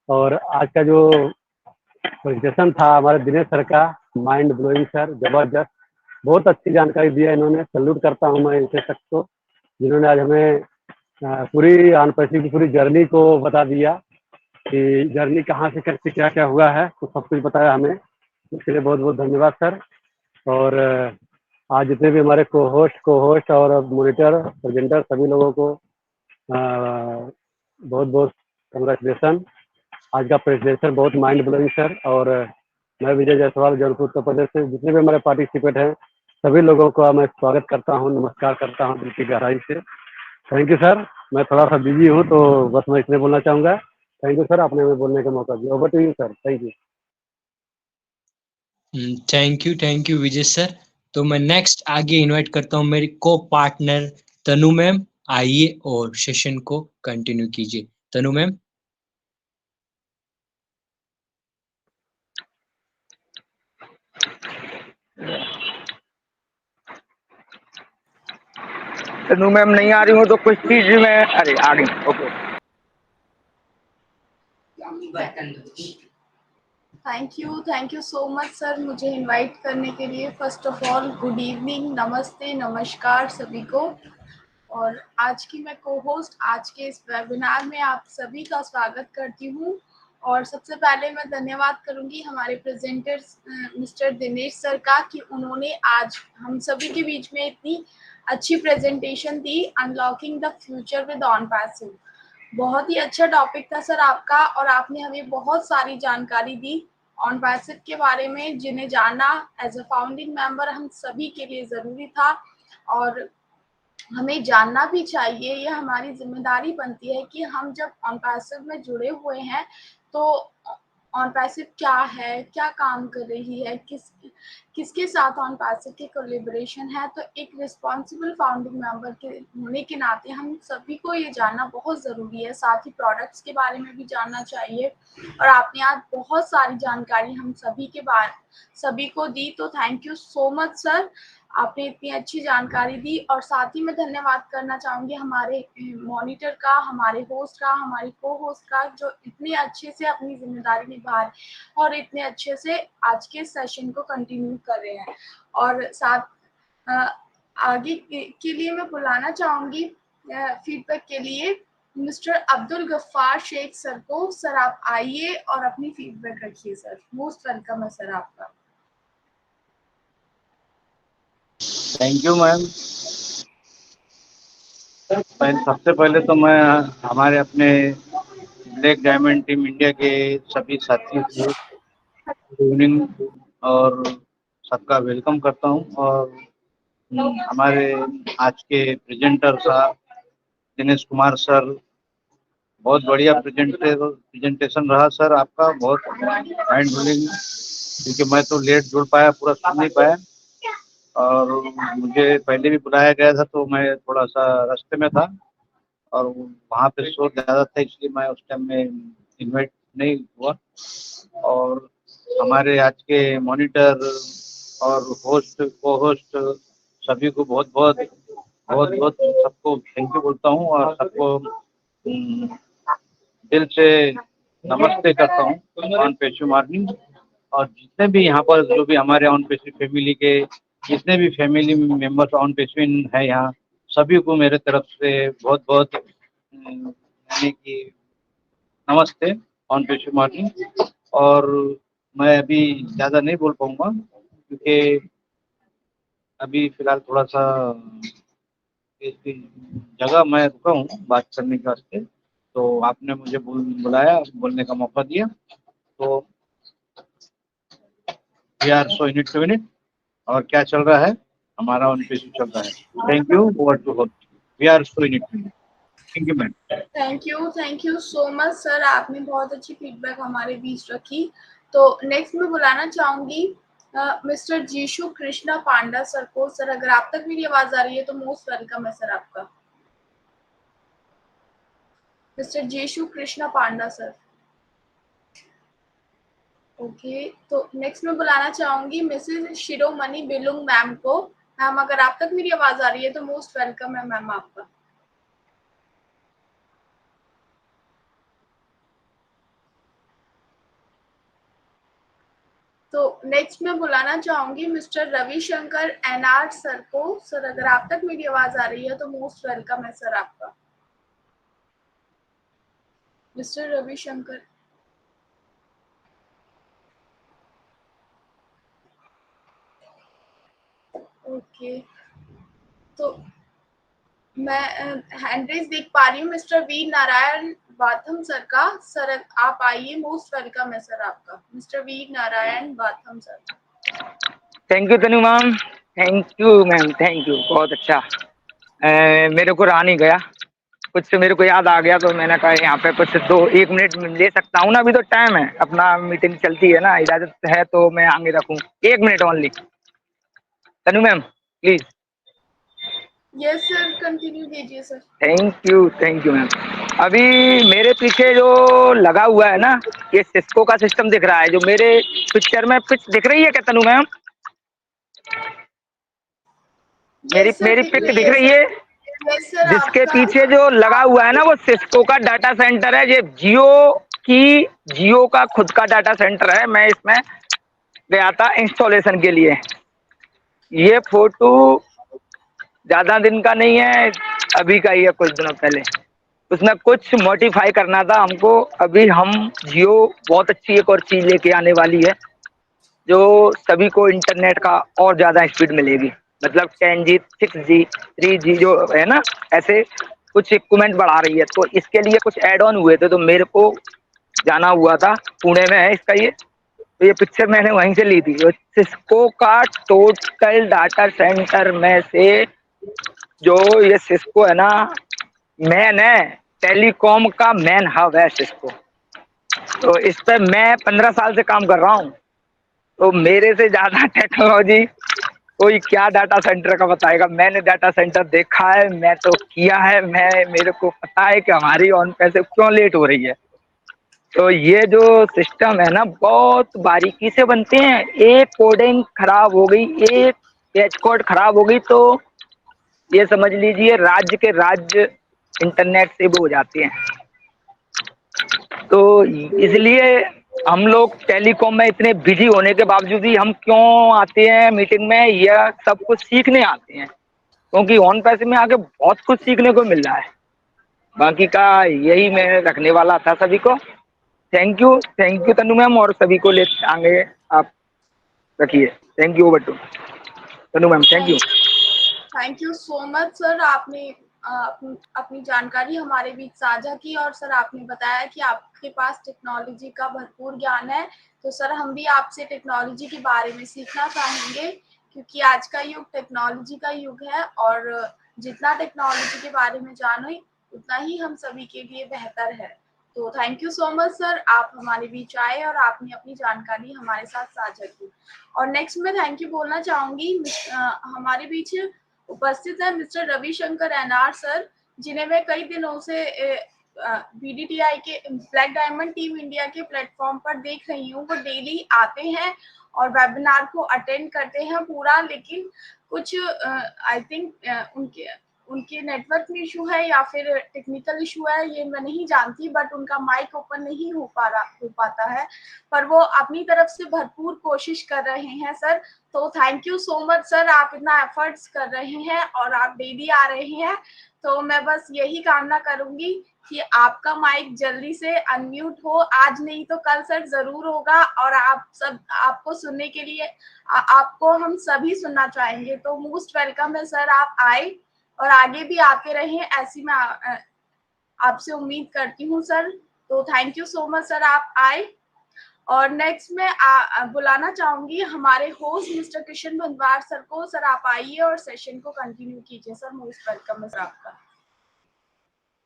और आज का जो प्रेजेंटेशन था हमारे दिनेश सर का, माइंड ब्लोइंग सर, जबरदस्त, बहुत अच्छी जानकारी दिया इन्होंने। सैल्यूट करता हूँ मैं इनसे शख्स को, जिन्होंने आज हमें पूरी अनपैसिव की पूरी जर्नी को बता दिया कि जर्नी कहाँ से कैसे क्या क्या हुआ है, तो सब कुछ बताया हमें। इसके लिए बहुत बहुत धन्यवाद सर। और आज जितने भी हमारे को होस्ट और मॉनिटर प्रेजेंटर सभी लोगों को बहुत बहुत कंग्रेचुलेसन। आज का प्रेजेंटेशन बहुत माइंड ब्लोइंग सर। और मैं विजय जायसवाल, जौनपुर उत्तर प्रदेश से, जितने भी हमारे पार्टिसिपेट हैं सभी लोगों का मैं स्वागत करता हूं, नमस्कार करता हूं दिल की गहराई से। Thank you sir. मैं थोड़ा सा बिजी हूं, तो बस मैं इसलिए बोलना चाहूँगा। थैंक यू सर, आपने हमें बोलने का मौका दिया। Over to you sir. Thank you. Thank you Vijay sir. तो मैं नेक्स्ट आगे इनवाइट करता हूँ मेरी को पार्टनर तनु मैम। आइए और सेशन को कंटिन्यू कीजिए। तनु मैम। तनु मैम नहीं आ रही हूँ तो कुछ चीज में, अरे आ गई, okay. Thank you so much sir मुझे इनवाइट करने के लिए। First of all good evening, नमस्ते, नमस्कार सभी को। और आज की मैं को होस्ट आज के इस वेबिनार में आप सभी का स्वागत करती हूँ। और सबसे पहले मैं धन्यवाद करूंगी हमारे प्रेजेंटर्स मिस्टर दिनेश सर का, कि उन्होंने आज हम सभी के बीच में इतनी अच्छी presentation the, unlocking the future with on passive. बहुत ही अच्छा टॉपिक था सर आपका, और आपने हमें बहुत सारी जानकारी दी ऑन पैसिव के बारे में, जिन्हें जानना एज अ फाउंडिंग मेंबर हम सभी के लिए ज़रूरी था। और हमें जानना भी चाहिए, ये हमारी जिम्मेदारी बनती है कि हम जब ऑन पैसिव में जुड़े हुए हैं तो ऑन पैसिव क्या है, क्या काम कर रही है, किसके साथ ऑन पैसिव की कोलैबोरेशन है। तो एक रिस्पॉन्सिबल फाउंडिंग मेंबर के होने के नाते हम सभी को ये जानना बहुत ज़रूरी है। साथ ही प्रोडक्ट्स के बारे में भी जानना चाहिए और आपने आज बहुत सारी जानकारी हम सभी को दी, तो thank you so much sir, आपने इतनी अच्छी जानकारी दी। और साथ ही मैं धन्यवाद करना चाहूँगी हमारे मॉनिटर का, हमारे होस्ट का, हमारी को होस्ट का, जो इतने अच्छे से अपनी जिम्मेदारी निभा रहे और इतने अच्छे से आज के सेशन को कंटिन्यू कर रहे हैं। और साथ आगे के लिए मैं बुलाना चाहूँगी फीडबैक के लिए मिस्टर अब्दुल गफ्फार शेख सर को। सर आप आइए और अपनी फीडबैक रखिए सर। मोस्ट वेलकम है सर आपका। Thank you ma'am. सबसे पहले तो मैं हमारे अपने ब्लैक डायमंड टीम इंडिया के सभी साथियों को गुड इवनिंग और सबका वेलकम करता हूं। और हमारे आज के प्रेजेंटर साहब दिनेश कुमार सर, बहुत बढ़िया प्रेजेंटेशन रहा सर आपका, बहुत माइंड ब्लोइंग, क्योंकि मैं तो लेट जुड़ पाया, पूरा सुन नहीं पाया और मुझे पहले भी बुलाया गया था तो मैं थोड़ा सा रास्ते में था और वहाँ पे शोर ज़्यादा था, इसलिए मैं उस टाइम में इन्वाइट नहीं हुआ। और हमारे आज के मॉनिटर और होस्ट, को होस्ट सभी को बहुत बहुत सबको थैंक यू बोलता हूँ और सबको दिल से नमस्ते करता हूँ ऑन पेशू मॉर्निंग। और जितने भी यहाँ पर जो भी हमारे ऑन पेशू फैमिली के जितने भी फैमिली मेंबर्स ऑन पेशू है यहाँ, सभी को मेरे तरफ से बहुत बहुत यानी कि नमस्ते ऑन पेशू मॉर्निंग। और मैं अभी ज़्यादा नहीं बोल पाऊँगा क्योंकि अभी फ़िलहाल थोड़ा सा इसकी जगह मैं रुका हूँ बात करने के वास्ते, तो आपने मुझे बुलाया, बोलने का मौका दिया, तो we are so in it to minute. और क्या चल रहा है, हमारा ऑन पेशू चल रहा है। Thank you, over to host, we are so in it to minute. Thank you ma'am. Thank you so much sir, आपने बहुत अच्छी फीडबैक हमारे बीच रखी। तो नेक्स्ट मैं बुलाना चाहूंगी मिस्टर जीशु कृष्णा पांडा सर को। सर अगर आप तक मेरी आवाज आ रही है तो मोस्ट वेलकम है सर आपका। मिस्टर जीशु कृष्णा पांडा सर। ओके, तो नेक्स्ट मैं बुलाना चाहूंगी मिसेज शिरोमणि बिलुंग मैम को। मैम अगर आप तक मेरी आवाज आ रही है तो मोस्ट वेलकम है मैम आपका। तो नेक्स्ट मैं बुलाना चाहूंगी मिस्टर रविशंकर एनआर सर को। सर अगर आप तक मेरी आवाज आ रही है तो मोस्ट वेलकम है सर आपका। मिस्टर रविशंकर। ओके, तो मैं हैंड रेज देख पा रही हूँ मिस्टर वीर नारायण बाथम सर का। सर आप आइए, मोस्ट वेलकम है सर आपका। Mister Veer Narayan Batham sir. Thank you Tanu ma'am, thank you ma'am, thank you, बहुत अच्छा। मेरे को रहा नहीं गया, कुछ मेरे को याद आ गया तो मैंने कहा यहाँ पे कुछ 1 मिनट ले सकता हूँ ना, अभी तो टाइम है, अपना मीटिंग चलती है ना, इजाजत है तो मैं आगे रखूँ 1 minute only. Tanu ma'am please. Yes sir, continue कीजिए सर। Thank you ma'am. अभी मेरे पीछे जो लगा हुआ है ना, ये सिस्को का सिस्टम दिख रहा है, जो मेरे पिक्चर में पिच दिख रही है क्या तनु मैम? मेरी पिक दिख रही है? जिसके पीछे जो लगा हुआ है ना वो सिस्को का डाटा सेंटर है, ये जियो का खुद का डाटा सेंटर है। मैं इसमें गया था इंस्टॉलेशन के लिए। ये फोटो ज्यादा दिन का नहीं है, अभी का ही है, कुछ दिनों पहले। उसमें कुछ मॉडिफाई करना था हमको। अभी हम जियो बहुत अच्छी एक और चीज लेके आने वाली है, जो सभी को इंटरनेट का और ज्यादा स्पीड मिलेगी, मतलब 10G 6G 3G जो है ना, ऐसे कुछ इक्विपमेंट बढ़ा रही है। तो इसके लिए कुछ ऐड ऑन हुए थे, तो मेरे को जाना हुआ था, पुणे में है इसका ये। तो ये पिक्चर मैंने वहीं से ली थी। सिस्को का टोटल डाटा सेंटर में से जो ये सिस्को है ना, मैन है, टेलीकॉम का मैन हब है सिस्को। तो इस पे मैं 15 साल से काम कर रहा हूँ। तो मेरे से ज्यादा टेक्नोलॉजी कोई क्या डाटा सेंटर का बताएगा। मैंने डाटा सेंटर देखा है, मैं तो किया है, मेरे को पता है कि हमारी ऑन पैसे क्यों लेट हो रही है। तो ये जो सिस्टम है ना, बहुत बारीकी से बनते हैं। एक कोडिंग खराब हो गई, एक पैच कोड खराब हो गई, तो ये समझ लीजिए राज्य के राज्य इंटरनेट से वो हो जाते हैं। तो इसलिए हम लोग टेलीकॉम में इतने बिजी होने के बावजूद भी हम क्यों आते हैं मीटिंग में, यह सब कुछ सीखने आते हैं, क्योंकि ऑन पैसे में आके बहुत कुछ सीखने को मिल रहा है। बाकी का यही मैं रखने वाला था सभी को। थैंक यू तनु मैम, और सभी को ले आगे आप रखिए। Thank you Battu Tanu ma'am, thank you. Thank you so much sir, आपने अपनी जानकारी हमारे बीच साझा की और सर आपने बताया कि आपके पास टेक्नोलॉजी का भरपूर ज्ञान है। तो सर हम भी आपसे टेक्नोलॉजी के बारे में सीखना चाहेंगे, क्योंकि आज का युग टेक्नोलॉजी का युग है और जितना टेक्नोलॉजी के बारे में जानो उतना ही हम सभी के लिए बेहतर है। तो thank you so much sir, आप हमारे बीच आए और आपने अपनी जानकारी हमारे साथ साझा की। और नेक्स्ट मैं थैंक यू बोलना चाहूंगी, हमारे बीच उपस्थित है मिस्टर रविशंकर एनआर सर, जिन्हें मैं कई दिनों से BDTI के ब्लैक डायमंड टीम इंडिया के प्लेटफॉर्म पर देख रही हूँ। वो डेली आते हैं और वेबिनार को अटेंड करते हैं पूरा, लेकिन कुछ आई थिंक उनके नेटवर्क में इशू है या फिर टेक्निकल इशू है, ये मैं नहीं जानती, बट उनका माइक ओपन नहीं हो पाता है, पर वो अपनी तरफ से भरपूर कोशिश कर रहे हैं सर। तो thank you so much sir, आप इतना एफर्ट्स कर रहे हैं और आप डेली आ रहे हैं। तो मैं बस यही कामना करूंगी कि आपका माइक जल्दी से अनम्यूट हो, आज नहीं तो कल सर जरूर होगा, और आपको सुनने के लिए आपको हम सभी सुनना चाहेंगे। तो मोस्ट वेलकम है सर, आप आए और आगे भी आते रहें, ऐसी मैं आपसे उम्मीद करती हूँ सर। तो thank you so much sir, आप आए। और नेक्स्ट मैं बुलाना चाहूंगी हमारे होस्ट मिस्टर कृष्ण भंद्वार सर को। सर आप आइए और सेशन को कंटिन्यू कीजिए सर, मोस्ट वेलकम है सर आपका।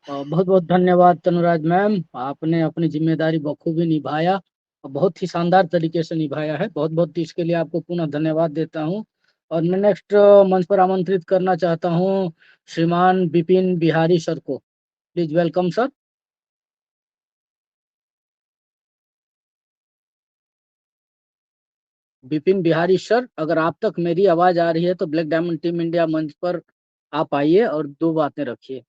बहुत बहुत धन्यवाद तनुराज मैम, आपने अपनी जिम्मेदारी बखूबी निभाया और बहुत ही शानदार तरीके से निभाया है। बहुत बहुत इसके लिए आपको पुनः धन्यवाद देता हूं। और मैं नेक्स्ट मंच पर आमंत्रित करना चाहता हूं श्रीमान विपिन बिहारी सर को। Please welcome sir. Vipin Bihari sir, अगर आप तक मेरी आवाज आ रही है तो ब्लैक डायमंड टीम इंडिया मंच पर आप आइए और दो बातें रखिए।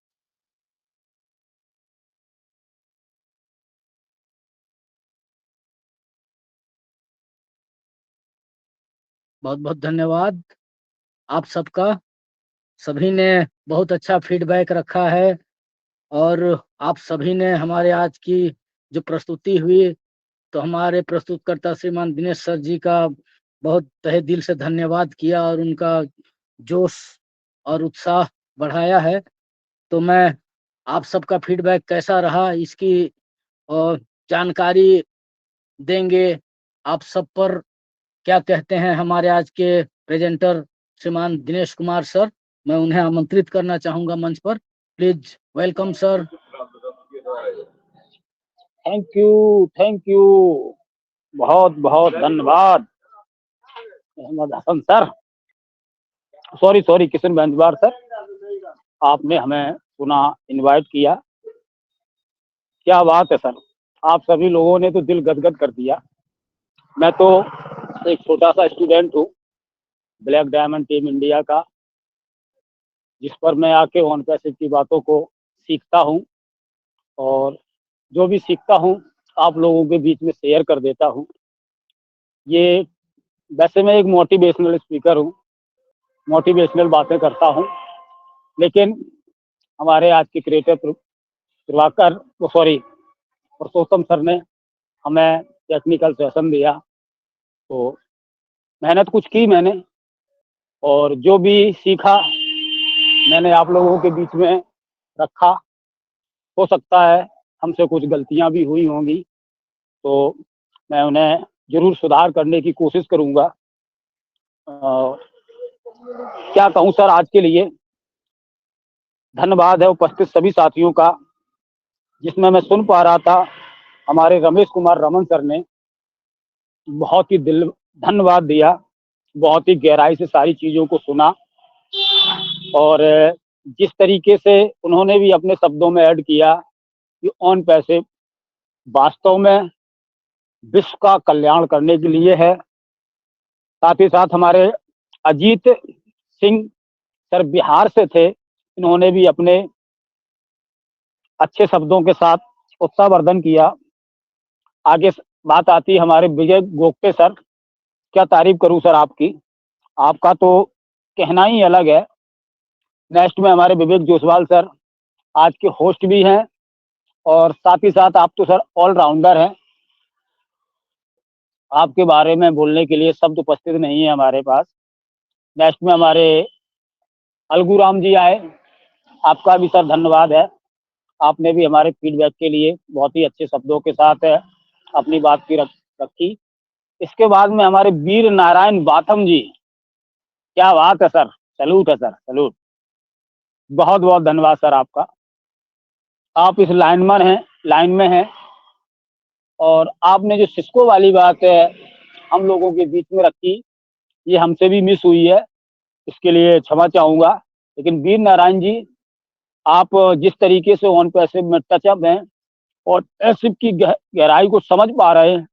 बहुत बहुत धन्यवाद आप सबका। सभी ने बहुत अच्छा फीडबैक रखा है और आप सभी ने हमारे आज की जो प्रस्तुति हुई, तो हमारे प्रस्तुतकर्ता श्रीमान दिनेश सर जी का बहुत तहे दिल से धन्यवाद किया और उनका जोश और उत्साह बढ़ाया है। तो मैं आप सबका फीडबैक कैसा रहा इसकी जानकारी देंगे। आप सब पर क्या कहते हैं हमारे आज के प्रेजेंटर श्रीमान दिनेश कुमार सर, मैं उन्हें आमंत्रित करना चाहूंगा मंच पर। Please welcome sir. Thank you बहुत बहुत धन्यवाद Ahmad Hasan sir, sorry Kishan Bandwar sir, आपने हमें पुनः इनवाइट किया। क्या बात है सर, आप सभी लोगों ने तो दिल गदगद कर दिया। मैं तो एक छोटा सा स्टूडेंट हूँ ब्लैक डायमंड टीम इंडिया का, जिस पर मैं आके ऑन पैसिव की बातों को सीखता हूँ और जो भी सीखता हूँ आप लोगों के बीच में शेयर कर देता हूँ। ये वैसे मैं एक मोटिवेशनल स्पीकर हूँ, मोटिवेशनल बातें करता हूँ, लेकिन हमारे आज के क्रिएटर पुरुषोत्तम सर ने हमें टेक्निकल सेशन दिया, तो मेहनत कुछ की मैंने और जो भी सीखा मैंने आप लोगों के बीच में रखा। हो सकता है हमसे कुछ गलतियां भी हुई होंगी, तो मैं उन्हें जरूर सुधार करने की कोशिश करूंगा। क्या कहूं सर, आज के लिए धन्यवाद है उपस्थित सभी साथियों का, जिसमें मैं सुन पा रहा था हमारे रमेश कुमार रमन सर ने बहुत ही दिल धन्यवाद दिया, बहुत ही गहराई से सारी चीज़ों को सुना और जिस तरीके से उन्होंने भी अपने शब्दों में ऐड किया कि ऑन पैसे वास्तव में विश्व का कल्याण करने के लिए है। साथ ही साथ हमारे अजीत सिंह सर बिहार से थे, इन्होंने भी अपने अच्छे शब्दों के साथ उत्साहवर्धन किया। आगे बात आती है हमारे विजय गोगटे सर, क्या तारीफ करूं सर आपकी, आपका तो कहना ही अलग है। नेक्स्ट में हमारे विवेक जोसवाल सर आज के होस्ट भी हैं और साथ ही साथ आप तो सर ऑलराउंडर हैं, आपके बारे में बोलने के लिए शब्द उपस्थित नहीं है हमारे पास। नेक्स्ट में हमारे अलगूराम जी आए, आपका भी सर धन्यवाद है, आपने भी हमारे फीडबैक के लिए बहुत ही अच्छे शब्दों के साथ अपनी बात की रखी। इसके बाद में हमारे वीर नारायण बाथम जी, क्या बात है सर, सैल्यूट है सर, सैल्यूट, बहुत बहुत धन्यवाद सर आपका। आप इस लाइन में हैं और आपने जो सिस्को वाली बात है हम लोगों के बीच में रखी, ये हमसे भी मिस हुई है, इसके लिए क्षमा चाहूँगा। लेकिन वीर नारायण जी, आप जिस तरीके से ऑन पैसिव में टचअप हैं और पैसिव की गहराई को समझ पा रहे हैं,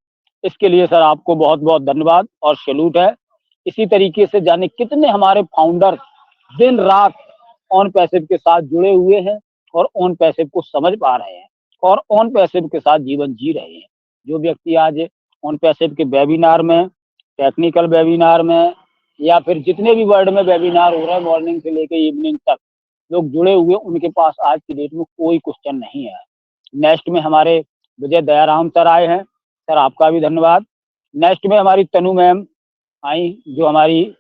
इसके लिए सर आपको बहुत बहुत धन्यवाद और सैल्यूट है। इसी तरीके से जाने कितने हमारे फाउंडर दिन रात ऑन पैसिव के साथ जुड़े हुए हैं और ऑन पैसिव को समझ पा रहे हैं और ऑन पैसिव के साथ जीवन जी रहे हैं। जो व्यक्ति आज ऑन पैसिव के वेबिनार में, टेक्निकल वेबिनार में या फिर जितने भी वर्ल्ड में वेबिनार हो रहे हैं मॉर्निंग से लेकर इवनिंग तक लोग जुड़े हुए, उनके पास आज की डेट में कोई क्वेश्चन नहीं है। नेक्स्ट में हमारे विजय दयाराम सर आए हैं, सर आपका भी धन्यवाद। नेक्स्ट में हमारी तनु मैम आई, जो हमारी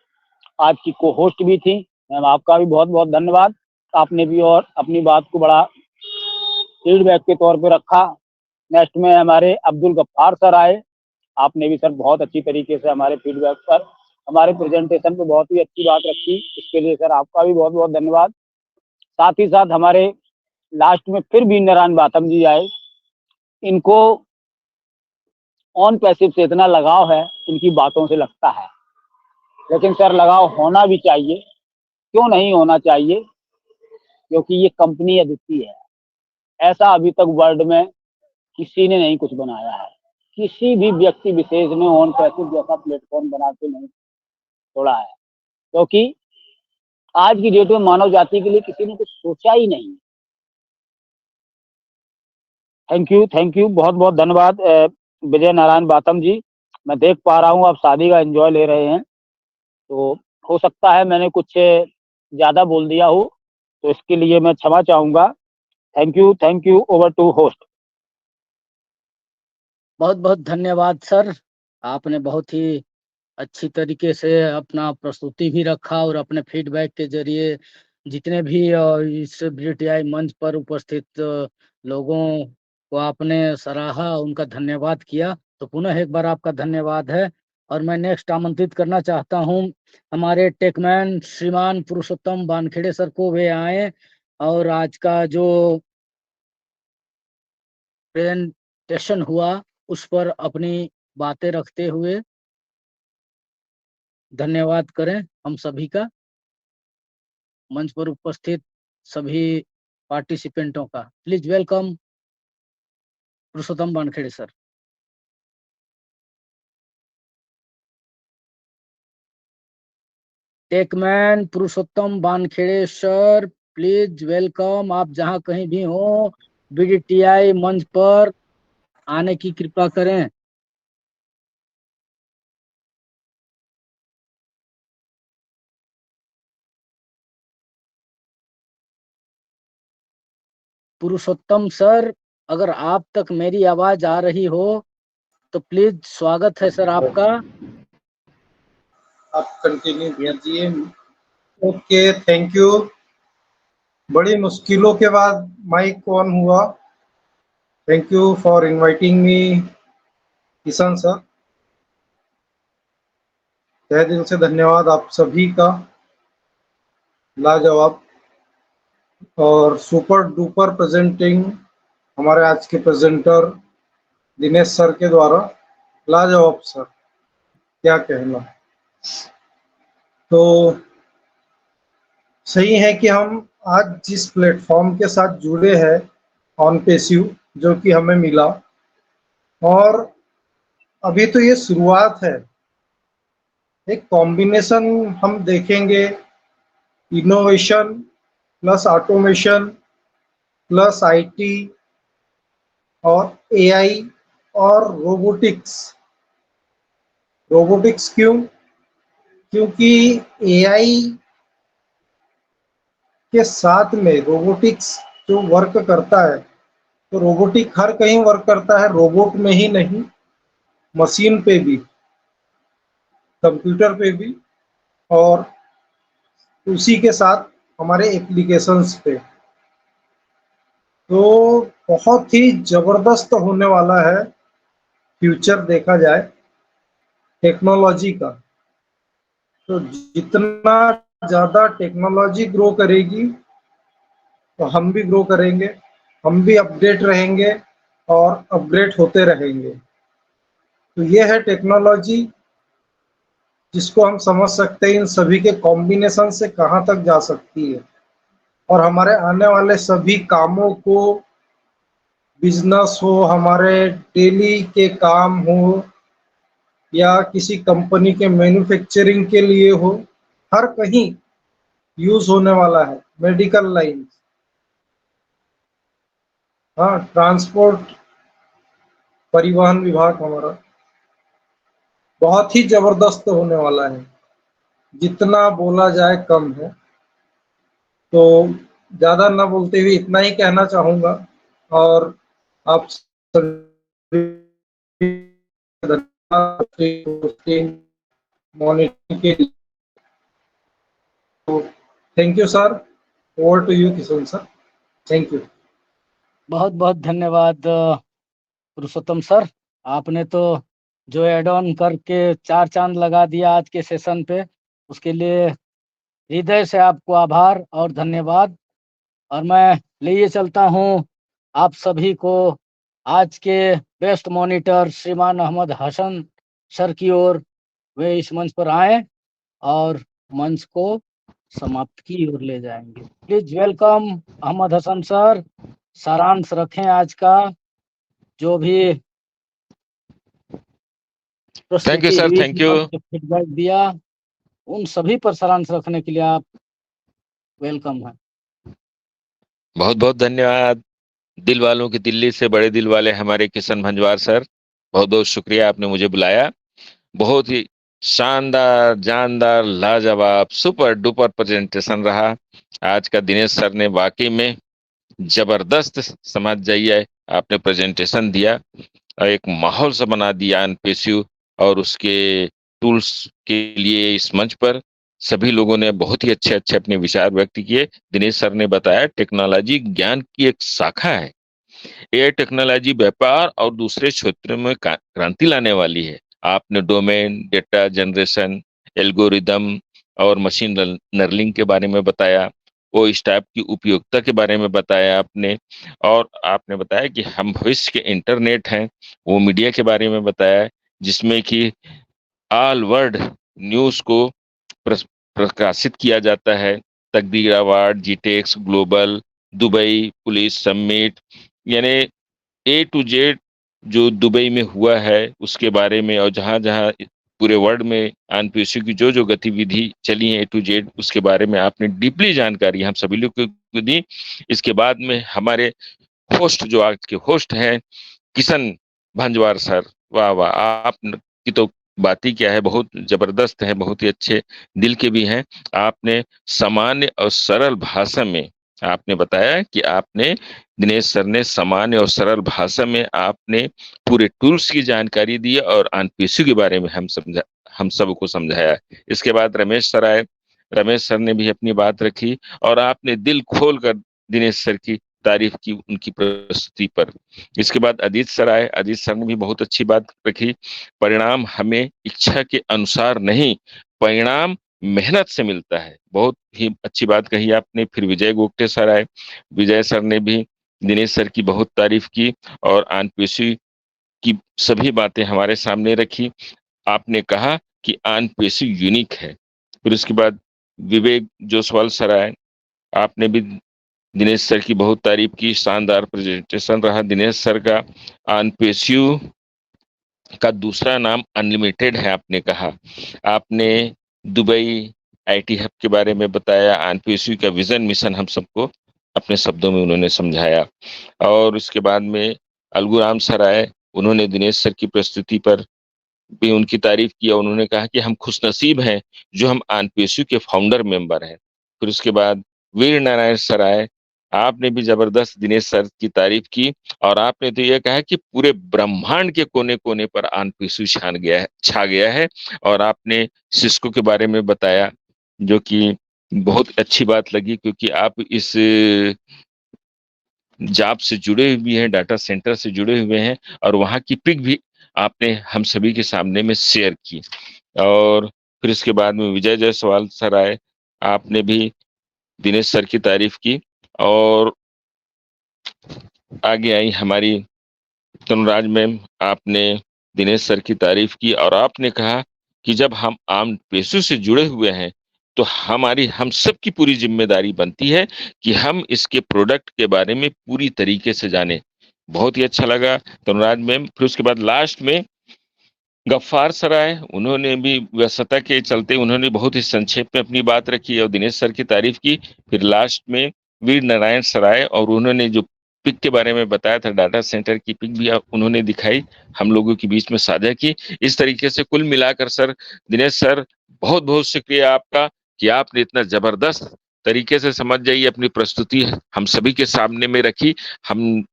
आज की को होस्ट भी थी, मैम आपका भी बहुत बहुत धन्यवाद, आपने भी और अपनी बात को बड़ा फीडबैक के तौर पे रखा। नेक्स्ट में हमारे अब्दुल गफ्फार सर आए, आपने भी सर बहुत अच्छी तरीके से हमारे फीडबैक पर, हमारे प्रेजेंटेशन पे बहुत ही अच्छी बात रखी, इसके लिए सर आपका भी बहुत बहुत धन्यवाद। साथ ही साथ हमारे लास्ट में फिर वीर नारायण बाथम जी आए, इनको ऑन पैसिव से इतना लगाव है, इनकी बातों से लगता है, लेकिन सर लगाव होना भी चाहिए, क्यों नहीं होना चाहिए, क्योंकि ये कंपनी अद्वितीय है, ऐसा अभी तक वर्ल्ड में किसी ने नहीं कुछ बनाया है, किसी भी व्यक्ति विशेष ने ऑन पैसिव जैसा प्लेटफॉर्म बना के नहीं छोड़ा है, क्योंकि आज की डेट में मानव जाति के लिए किसी ने कुछ सोचा ही नहीं। थैंक यू, बहुत बहुत धन्यवाद विजय नारायण बाथम जी। मैं देख पा रहा हूँ आप शादी का एंजॉय ले रहे हैं, तो हो सकता है मैंने कुछ ज़्यादा बोल दिया हो, तो इसके लिए मैं क्षमा चाहूँगा। Thank you, over to host. बहुत बहुत धन्यवाद सर, आपने बहुत ही अच्छी तरीके से अपना प्रस्तुति भी रखा और अपने फीडबैक के जरिए जितने भी इस BTI मंच पर उपस्थित लोगों को आपने सराहा, उनका धन्यवाद किया, तो पुनः एक बार आपका धन्यवाद है। और मैं नेक्स्ट आमंत्रित करना चाहता हूं हमारे टेकमैन श्रीमान पुरुषोत्तम वानखेड़े सर को, वे आए और आज का जो प्रेजेंटेशन हुआ उस पर अपनी बातें रखते हुए धन्यवाद करें हम सभी का, मंच पर उपस्थित सभी पार्टिसिपेंटों का। Please welcome Purushottam Wankhede sir. Tuckman Purushottam Wankhede sir, please welcome, आप जहां कहीं भी हो BTI मंच पर आने की कृपा करें। पुरुषोत्तम सर, अगर आप तक मेरी आवाज आ रही हो तो प्लीज स्वागत है सर आपका। आप कंटिन्यू कीजिए। Okay, thank you. बड़ी मुश्किलों के बाद माइक ऑन हुआ। Thank you for inviting me Kishan sir, तहे दिल से धन्यवाद आप सभी का, लाजवाब। और सुपर डुपर प्रेजेंटिंग हमारे आज के प्रेजेंटर दिनेश सर के द्वारा लाजवाब सर, क्या कहना। तो सही है कि हम आज जिस प्लेटफॉर्म के साथ जुड़े हैं ऑन पेस्यू, जो कि हमें मिला, और अभी तो ये शुरुआत है, एक कॉम्बिनेशन हम देखेंगे, innovation plus automation plus IT और एआई और रोबोटिक्स। रोबोटिक्स क्यों? क्योंकि एआई के साथ में रोबोटिक्स जो वर्क करता है, तो रोबोटिक हर कहीं वर्क करता है, रोबोट में ही नहीं, मशीन पे भी, कंप्यूटर पे भी, और उसी के साथ हमारे एप्लीकेशंस पे। तो बहुत ही जबरदस्त होने वाला है फ्यूचर देखा जाए टेक्नोलॉजी का। तो जितना ज़्यादा टेक्नोलॉजी ग्रो करेगी तो हम भी ग्रो करेंगे, हम भी अपडेट रहेंगे और अपग्रेड होते रहेंगे। तो ये है टेक्नोलॉजी, जिसको हम समझ सकते हैं इन सभी के कॉम्बिनेशन से कहाँ तक जा सकती है, और हमारे आने वाले सभी कामों को, बिजनेस हो, हमारे डेली के काम हो, या किसी कंपनी के मैन्युफैक्चरिंग के लिए हो, हर कहीं यूज होने वाला है। मेडिकल लाइन, हाँ, ट्रांसपोर्ट, परिवहन विभाग हमारा बहुत ही जबरदस्त होने वाला है, जितना बोला जाए कम है। तो ज़्यादा ना बोलते हुए इतना ही कहना चाहूँगा, और आप सभी धन्यवाद मॉनिटरिंग के लिए। तो thank you sir, over to you Kishore sir, thank you. बहुत बहुत धन्यवाद पुरुषोत्तम सर, आपने तो जो एड ऑन करके 4 चांद लगा दिया आज के सेशन पे, उसके लिए हृदय से आपको आभार और धन्यवाद। और मैं लिए चलता हूँ आप सभी को आज के बेस्ट मॉनिटर श्रीमान अहमद हसन सर की ओर। वे इस मंच पर आए और मंच को समाप्त की ओर ले जाएंगे। Please welcome Ahmed Hasan sir, सारांश रखें आज का जो भी थैंक यू प्रस्तुति सर, हुई, थैंक यू। फीडबैक दिया, उन सभी पर सारांश रखने के लिए आप वेलकम है। बहुत बहुत धन्यवाद। दिल वालों की दिल्ली से बड़े दिल वाले हमारे किशन भंजवार सर, बहुत बहुत शुक्रिया, आपने मुझे बुलाया। बहुत ही शानदार, जानदार, लाजवाब, सुपर डुपर प्रेजेंटेशन रहा आज का। दिनेश सर ने वाकई में जबरदस्त, समझ जाइए, आपने प्रेजेंटेशन दिया और एक माहौल सा बना दिया एनपीएसयू और उसके टूल्स के लिए। इस मंच पर सभी लोगों ने बहुत ही अच्छे अच्छे अपने विचार व्यक्त किए। दिनेश सर ने बताया टेक्नोलॉजी ज्ञान की एक शाखा है। एआई टेक्नोलॉजी व्यापार और दूसरे क्षेत्रों में क्रांति लाने वाली है। आपने डोमेन, डेटा जनरेशन, एल्गोरिदम और मशीन लर्निंग के बारे में बताया, वो इस टाइप की उपयोगिता के बारे में बताया आपने, और आपने बताया कि हम भविष्य के इंटरनेट हैं, वो मीडिया के बारे में बताया, जिसमें कि ऑल वर्ल्ड न्यूज़ को प्रकाशित किया जाता है। Taqdeer award, GITEX global, Dubai police summit, यानी ए टू जेड जो दुबई में हुआ है उसके बारे में, और जहां जहां पूरे वर्ल्ड में एनपीएसयू की जो जो गतिविधि चली है ए टू जेड, उसके बारे में आपने डीपली जानकारी हम सभी लोग को दी। इसके बाद में हमारे होस्ट, जो आज के होस्ट हैं किशन भंजवार सर, वाह वाह, आप की तो बात ही क्या है, बहुत जबरदस्त है, बहुत ही अच्छे दिल के भी हैं। आपने सामान्य और सरल भाषा में आपने बताया कि आपने, दिनेश सर ने सामान्य और सरल भाषा में आपने पूरे टूल्स की जानकारी दी और एनपीएसयू के बारे में हम सबको समझाया। इसके बाद रमेश सर आए, रमेश सर ने भी अपनी बात रखी और आपने दिल खोल कर दिनेश सर की तारीफ की उनकी प्रस्तुति पर। इसके बाद अजीत सर आए, अजीत सर ने भी बहुत अच्छी बात रखी। परिणाम हमें इच्छा के अनुसार नहीं, परिणाम मेहनत से मिलता है। बहुत ही अच्छी बात कही आपने। फिर विजय गोगटे सर आए। विजय सर ने भी दिनेश सर की बहुत तारीफ की और आनपेशी की सभी बातें हमारे सामने रखी। आपने कहा कि आनपेशी यूनिक है। फिर उसके बाद विवेक जोसवाल सर आए। आपने भी दिनेश सर की बहुत तारीफ की। शानदार प्रेजेंटेशन रहा दिनेश सर का। आनपेशियू का दूसरा नाम अनलिमिटेड है आपने कहा। आपने दुबई आईटी हब के बारे में बताया। आनपेशी का विजन मिशन हम सबको अपने शब्दों में उन्होंने समझाया। और उसके बाद में अलगूराम सर आए। उन्होंने दिनेश सर की प्रस्तुति पर भी उनकी तारीफ की और उन्होंने कहा कि हम खुशनसीब हैं जो हम आनपेशी के फाउंडर मेंबर हैं। फिर उसके बाद वीर नारायण सर आए। आपने भी जबरदस्त दिनेश सर की तारीफ की और आपने तो यह कहा कि पूरे ब्रह्मांड के कोने कोने पर आनपेशी छा गया है। और आपने सिस्को के बारे में बताया जो कि बहुत अच्छी बात लगी, क्योंकि आप इस जॉब से जुड़े हुए हैं, डाटा सेंटर से जुड़े हुए हैं और वहां की पिक भी आपने हम सभी के सामने में शेयर की। और फिर इसके बाद में विजय जायसवाल सर आए। आपने भी दिनेश सर की तारीफ की और आगे आई हमारी तनुराज मैम। आपने दिनेश सर की तारीफ की और आपने कहा कि जब हम आम पेशों से जुड़े हुए हैं तो हम सब की पूरी जिम्मेदारी बनती है कि हम इसके प्रोडक्ट के बारे में पूरी तरीके से जाने। बहुत ही अच्छा लगा तनुराज मैम। फिर उसके बाद लास्ट में गफ्फार सर आए। उन्होंने भी व्यस्तता के चलते उन्होंने बहुत ही संक्षेप में अपनी बात रखी और दिनेश सर की तारीफ की। फिर लास्ट में वीर नारायण सर आए और उन्होंने जो पिक के बारे में बताया था, डाटा सेंटर की पिक भी उन्होंने दिखाई, हम लोगों के बीच में साझा की। इस तरीके से कुल मिलाकर सर दिनेश सर बहुत बहुत शुक्रिया आपका कि आपने इतना जबरदस्त तरीके से समझ जाइए अपनी प्रस्तुति हम सभी के सामने में रखी। हम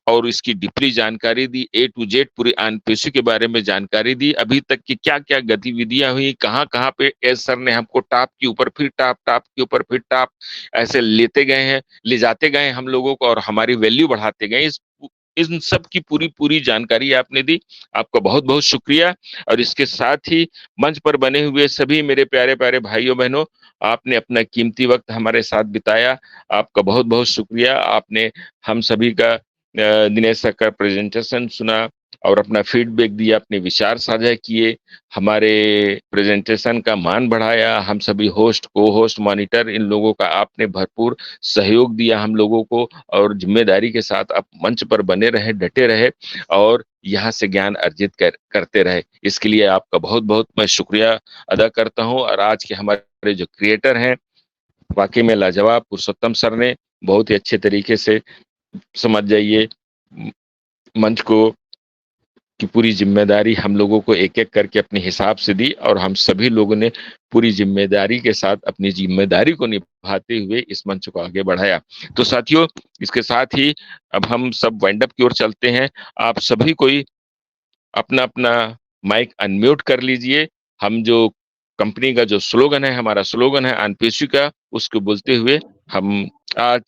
और इसकी डीपली जानकारी दी, A to Z पूरी आनपेशी के बारे में जानकारी दी, अभी तक की क्या क्या गतिविधियां हुई, कहाँ कहाँ पे एस सर ने हमको टॉप के ऊपर फिर टॉप, टॉप के ऊपर फिर टॉप ऐसे लेते गए हैं, ले जाते गए हम लोगों को और हमारी वैल्यू बढ़ाते गए। इन सब की पूरी पूरी जानकारी आपने दी, आपका बहुत बहुत शुक्रिया। और इसके साथ ही मंच पर बने हुए सभी मेरे प्यारे प्यारे भाइयों बहनों, आपने अपना कीमती वक्त हमारे साथ बिताया, आपका बहुत बहुत शुक्रिया। आपने हम सभी का दिनेश सर का प्रेजेंटेशन सुना और अपना फीडबैक दिया, अपने विचार साझा किए, हमारे प्रेजेंटेशन का मान बढ़ाया। हम सभी होस्ट, को होस्ट, मॉनिटर, इन लोगों का आपने भरपूर सहयोग दिया हम लोगों को और जिम्मेदारी के साथ आप मंच पर बने रहे, डटे रहे और यहाँ से ज्ञान अर्जित करते रहे। इसके लिए आपका बहुत बहुत मैं शुक्रिया अदा करता हूँ। और आज के हमारे जो क्रिएटर हैं, वाकई में लाजवाब, पुरुषोत्तम सर ने बहुत ही अच्छे तरीके से समझ जाइए मंच को की पूरी जिम्मेदारी हम लोगों को एक एक करके अपने हिसाब से दी और हम सभी लोगों ने पूरी जिम्मेदारी के साथ अपनी जिम्मेदारी को निभाते हुए इस मंच को आगे बढ़ाया। तो साथियों, इसके साथ ही अब हम सब वाइंड अप की ओर चलते हैं। आप सभी कोई अपना अपना माइक अनम्यूट कर लीजिए। हम जो कंपनी का जो स्लोगन है, हमारा स्लोगन है आनपेशी का, उसको बोलते हुए हम आज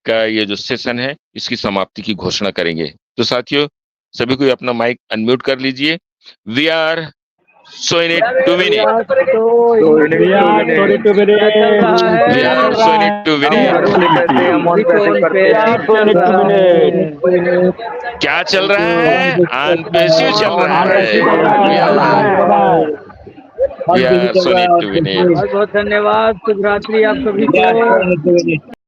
का ये जो सेशन है इसकी समाप्ति की घोषणा करेंगे। तो साथियों, सभी को अपना माइक अनम्यूट कर लीजिए। We are so in it to win it, We are sorry to be late. We are so in it to win it. क्या चल रहा है? आनपेशी चल रहा है। We are so in it to win it. बहुत बहुत धन्यवाद। शुभ रात्रि आप सभी को।